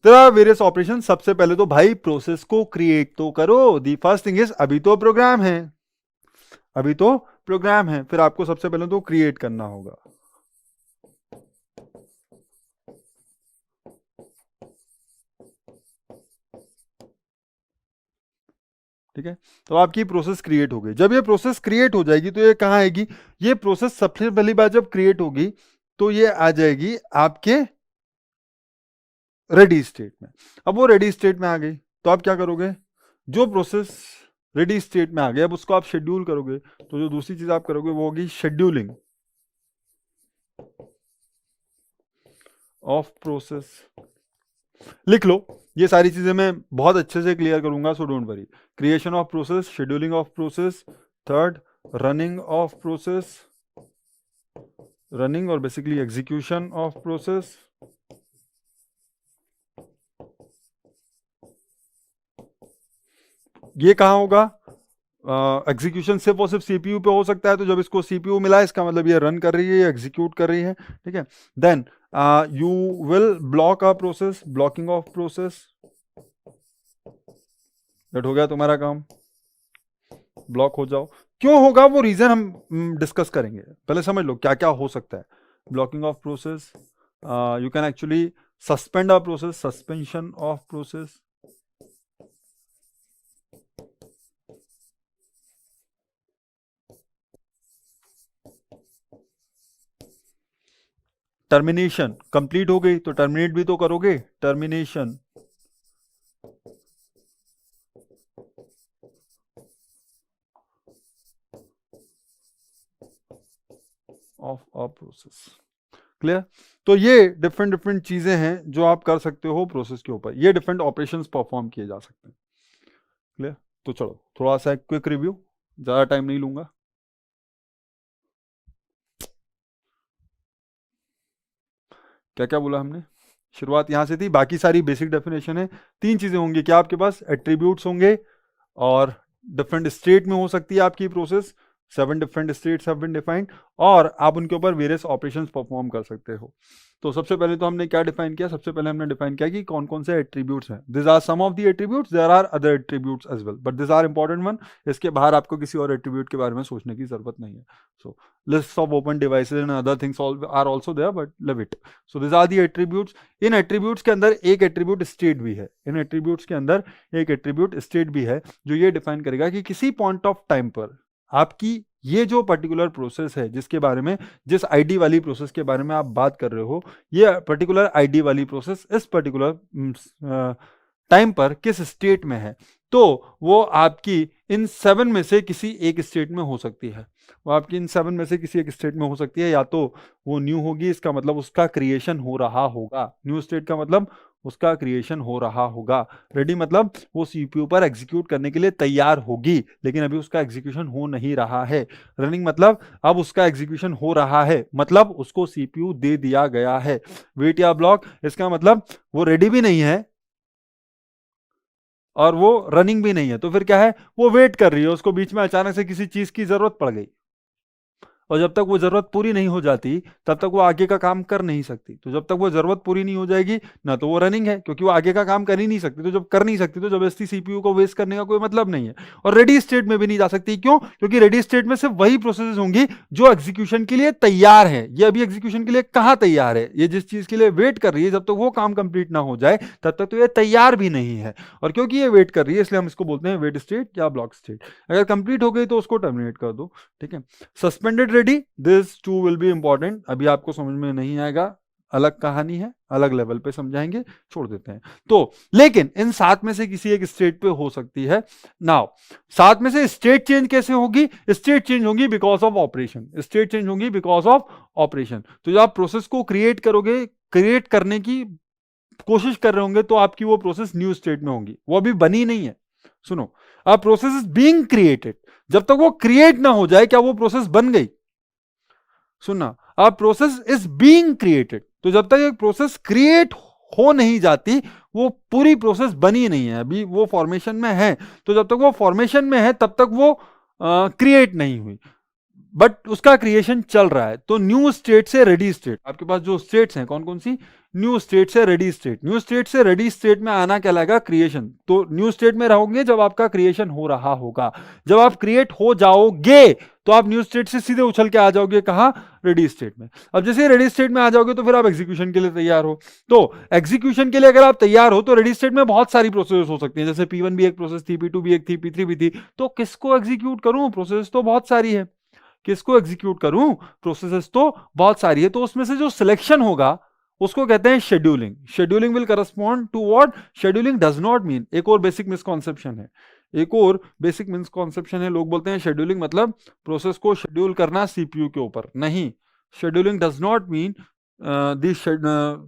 there are various operations. सबसे पहले तो भाई process को create तो करो। The first thing is, अभी तो programme है, अभी तो प्रोग्राम है, फिर आपको सबसे पहले तो क्रिएट करना होगा। ठीक है, तो आपकी प्रोसेस क्रिएट हो गई। जब ये प्रोसेस क्रिएट हो जाएगी, तो ये कहाँ आएगी? ये प्रोसेस सबसे पहली बार जब क्रिएट होगी, तो ये आ जाएगी आपके रेडी स्टेट में। अब वो रेडी स्टेट में आ गई, तो आप क्या करोगे? जो प्रोसेस रेडी स्टेट में आ गया, अब उसको आप शेड्यूल करोगे। तो जो दूसरी चीज आप करोगे वो होगी शेड्यूलिंग ऑफ प्रोसेस। लिख लो, ये सारी चीजें मैं बहुत अच्छे से क्लियर करूंगा, so don't worry. Creation of process, scheduling of process, third running of process, running और बेसिकली एग्जीक्यूशन ऑफ प्रोसेस, ये कहाँ होगा? एग्जीक्यूशन सिर्फ और सिर्फ सीपीयू पे हो सकता है, तो जब इसको सीपीयू मिला है इसका मतलब ये रन कर रही है, एग्जीक्यूट कर रही है, ठीक है। Then you will block a process, blocking of process, that हो गया तुम्हारा काम, ब्लॉक हो जाओ। क्यों होगा वो रीजन हम डिस्कस करेंगे, पहले समझ लो क्या क्या हो सकता है। Blocking of process, you can actually suspend a process, suspension of process, termination complete हो गई तो टर्मिनेट भी तो करोगे, termination of a process. Clear? तो ये डिफरेंट डिफरेंट चीजें हैं जो आप कर सकते हो प्रोसेस के ऊपर, ये डिफरेंट ऑपरेशंस परफॉर्म किए जा सकते हैं। क्लियर? तो चलो थोड़ा सा क्विक रिव्यू, ज्यादा टाइम नहीं लूंगा। क्या क्या बोला हमने? शुरुआत यहां से थी, बाकी सारी बेसिक डेफिनेशन है। तीन चीजें होंगी, क्या आपके पास एट्रीब्यूट्स होंगे और डिफरेंट स्टेट में हो सकती है आपकी process, 7 different states have been defined, और आप उनके ऊपर वेरियस ऑपरेशंस परफॉर्म कर सकते हो। तो सबसे पहले तो हमने क्या डिफाइन किया? सबसे पहले हमने डिफाइन किया कि कौन कौन से एट्रीब्यूट्स हैं। This are some of the attributes, there are other attributes as well, but this are important one. इसके बाहर आपको किसी और एट्रीब्यूट के बारे में सोचने की जरूरत नहीं है। So list of open devices and other things are also there, but leave it. So this are the attributes. इन एट्रीब्यूट्स के अंदर एक एट्रीब्यूट स्टेट भी है, इन एट्रीब्यूट्स के अंदर एक एट्रीब्यूट स्टेट भी है जो ये डिफाइन करेगा कि किसी पॉइंट ऑफ टाइम पर आपकी ये जो पर्टिकुलर प्रोसेस है जिसके बारे में, जिस आईडी वाली प्रोसेस के बारे में आप बात कर रहे हो, ये पर्टिकुलर आईडी वाली प्रोसेस इस पर्टिकुलर टाइम पर किस स्टेट में है। तो वो आपकी इन 7 में से किसी एक स्टेट में हो सकती है, वो आपकी इन 7 में से किसी एक स्टेट में हो सकती है। या तो वो न्यू होगी, इसका मतलब उसका क्रिएशन हो रहा होगा, न्यू स्टेट का मतलब उसका क्रिएशन हो रहा होगा। रेडी मतलब वो सीपीयू पर एग्जीक्यूट करने के लिए तैयार होगी, लेकिन अभी उसका एग्जीक्यूशन हो नहीं रहा है। रनिंग मतलब अब उसका एग्जीक्यूशन हो रहा है, मतलब उसको सीपीयू दे दिया गया है। वेट या ब्लॉक, इसका मतलब वो रेडी भी नहीं है और वो रनिंग भी नहीं है, तो फिर क्या है? वो वेट कर रही है, उसको बीच में अचानक से किसी चीज की जरूरत पड़ गई, और जब तक वो जरूरत पूरी नहीं हो जाती तब तक वो आगे का काम कर नहीं सकती। तो जब तक वो जरूरत पूरी नहीं हो जाएगी ना तो वो रनिंग है, क्योंकि वो आगे का काम कर ही नहीं सकती। तो जब कर नहीं सकती तो जबरदस्ती सीपीयू को वेस्ट करने का कोई मतलब नहीं है। और रेडी स्टेट में भी नहीं जा सकती, क्यों? क्योंकि रेडी स्टेट में सिर्फ वही प्रोसेस होंगी जो एग्जीक्यूशन के लिए तैयार है। ये अभी एग्जीक्यूशन के लिए कहां तैयार है? ये जिस चीज के लिए वेट कर रही है, जब तक वो काम कंप्लीट ना हो जाए तब तक तो ये तैयार भी नहीं है। और क्योंकि ये वेट कर रही है इसलिए हम इसको बोलते हैं वेट स्टेट या ब्लॉक स्टेट। अगर कंप्लीट हो गई तो उसको टर्मिनेट कर दो, ठीक है। Suspended ready, this two will be important, अभी आपको समझ में नहीं आएगा, अलग कहानी है, अलग लेवल पे समझाएंगे, छोड़ देते हैं। तो लेकिन इन 7 में से किसी एक स्टेट पे हो सकती है। नाउ 7 में से स्टेट चेंज कैसे होगी? स्टेट चेंज होगी because of operation, state change होगी बिकॉज ऑफ ऑपरेशन। तो जब आप प्रोसेस को क्रिएट करोगे, क्रिएट करने की कोशिश कर रहे होंगे, तो आपकी वो प्रोसेस न्यू स्टेट में होगी, वो अभी बनी नहीं है। सुनो, अब प्रोसेस इज बीइंग क्रिएटेड, जब तक वो क्रिएट ना हो जाए क्या वो प्रोसेस बन गई? सुनना, अब प्रोसेस इज बीइंग क्रिएटेड, तो जब तक एक प्रोसेस क्रिएट हो नहीं जाती वो पूरी प्रोसेस बनी नहीं है, अभी वो फॉर्मेशन में है। तो जब तक वो फॉर्मेशन में है तब तक वो क्रिएट नहीं हुई, बट उसका क्रिएशन चल रहा है। तो न्यू स्टेट से रेडी स्टेट, आपके पास जो स्टेट्स हैं कौन कौन सी? न्यू स्टेट से रेडी स्टेट, न्यू स्टेट से रेडी स्टेट में आना कहलाएगा क्रिएशन। तो न्यू स्टेट में रहोगे जब आपका क्रिएशन हो रहा होगा। जब आप क्रिएट हो जाओगे तो आप न्यू स्टेट से सीधे उछल के आ जाओगे कहां? रेडी स्टेट में। अब जैसे रेडी स्टेट में आ जाओगे तो फिर आप एग्जीक्यूशन के लिए तैयार हो। तो एग्जीक्यूशन के लिए अगर आप तैयार हो तो रेडी स्टेट में बहुत सारी प्रोसेस हो सकती हैं, जैसे P1 भी एक प्रोसेस थी, P2 भी एक थी, P3 भी थी। तो किसको एग्जीक्यूट करूं? प्रोसेस तो बहुत सारी है, किसको एग्जीक्यूट करूं? प्रोसेसेस तो बहुत सारी है। तो उसमें से जो सिलेक्शन होगा उसको कहते हैं scheduling. Scheduling will correspond to what? Scheduling does not mean, एक और बेसिक मिसकॉन्सेप्शन है, एक और बेसिक मिसकॉन्सेप्शन है, लोग बोलते हैं शेड्यूलिंग मतलब प्रोसेस को शेड्यूल करना सीपीयू के ऊपर। नहीं, scheduling does not mean the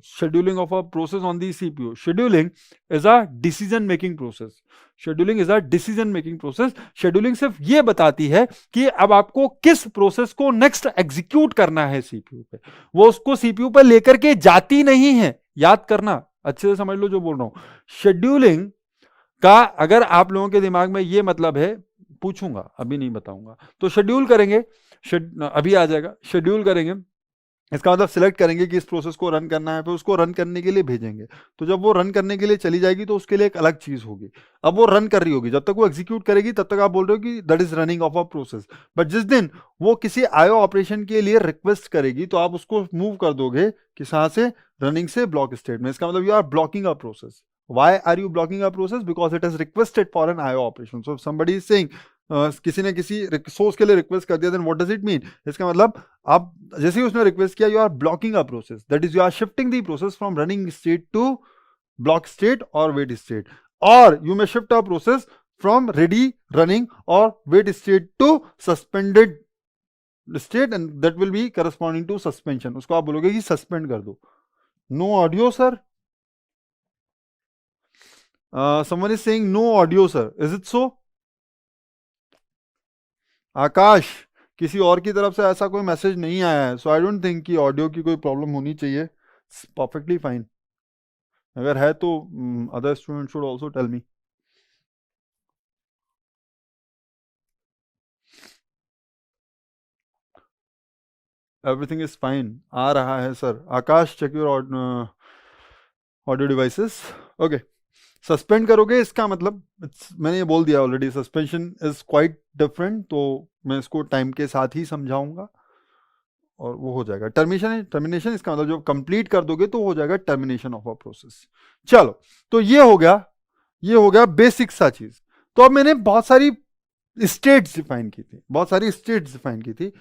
scheduling of a process on the CPU. Scheduling is a decision making process. Scheduling is a decision making process. Scheduling सिर्फ ये बताती है कि अब आपको किस प्रोसेस को नेक्स्ट एग्जीक्यूट करना है सीपीयू पे, वो उसको सीपीयू पे लेकर के जाती नहीं है। याद करना, अच्छे से समझ लो जो बोल रहा हूं। शेड्यूलिंग का अगर आप लोगों के दिमाग में ये मतलब है, पूछूंगा अभी नहीं बताऊंगा, तो शेड्यूल करेंगे, अभी आ जाएगा, शेड्यूल करेंगे, इसका मतलब सिलेक्ट करेंगे कि इस प्रोसेस को रन करना है, फिर उसको रन करने के लिए भेजेंगे। तो जब वो रन करने के लिए चली जाएगी तो उसके लिए एक अलग चीज होगी। अब वो रन कर रही होगी, जब तक वो एग्जीक्यूट करेगी तब तक आप बोल रहे हो कि that is running of a process. But जिस दिन वो किसी आईओ ऑपरेशन के लिए रिक्वेस्ट करेगी तो आप उसको मूव कर दोगे किस से, रनिंग से ब्लॉक स्टेट में। इसका मतलब you are blocking a process. Why are you blocking a process? Because it has requested for an IO operation. So if somebody is saying किसी ने किसी सोर्स के लिए रिक्वेस्ट कर दिया, then what does it mean? इसका मतलब आप जैसे ही उसने रिक्वेस्ट किया, you are blocking a process, that is you are shifting the process from running state to block state और वेट स्टेट, और you may shift a process from ready running और wait state to suspended state, and that will be corresponding to suspension. उसको आप बोलोगे कि suspend कर दो। No audio sir? someone is saying no audio sir, is it so? आकाश, किसी और की तरफ से ऐसा कोई मैसेज नहीं आया है, सो आई डोंट थिंक कि ऑडियो की कोई प्रॉब्लम होनी चाहिए, परफेक्टली फाइन। अगर है तो other student should also tell me. Everything is fine, आ रहा है sir. Akash, check your audio devices. Okay, suspend करोगे, इसका मतलब मैंने ये बोल दिया already, suspension is quite different, तो मैं इसको टाइम के साथ ही समझाऊंगा और वो हो जाएगा। टर्मिनेशन इसका मतलब जब कंप्लीट कर दोगे तो हो जाएगा टर्मिनेशन ऑफ अ प्रोसेस। चलो, तो ये हो गया बेसिक सा चीज। तो अब मैंने बहुत सारी स्टेट्स डिफाइन की थी,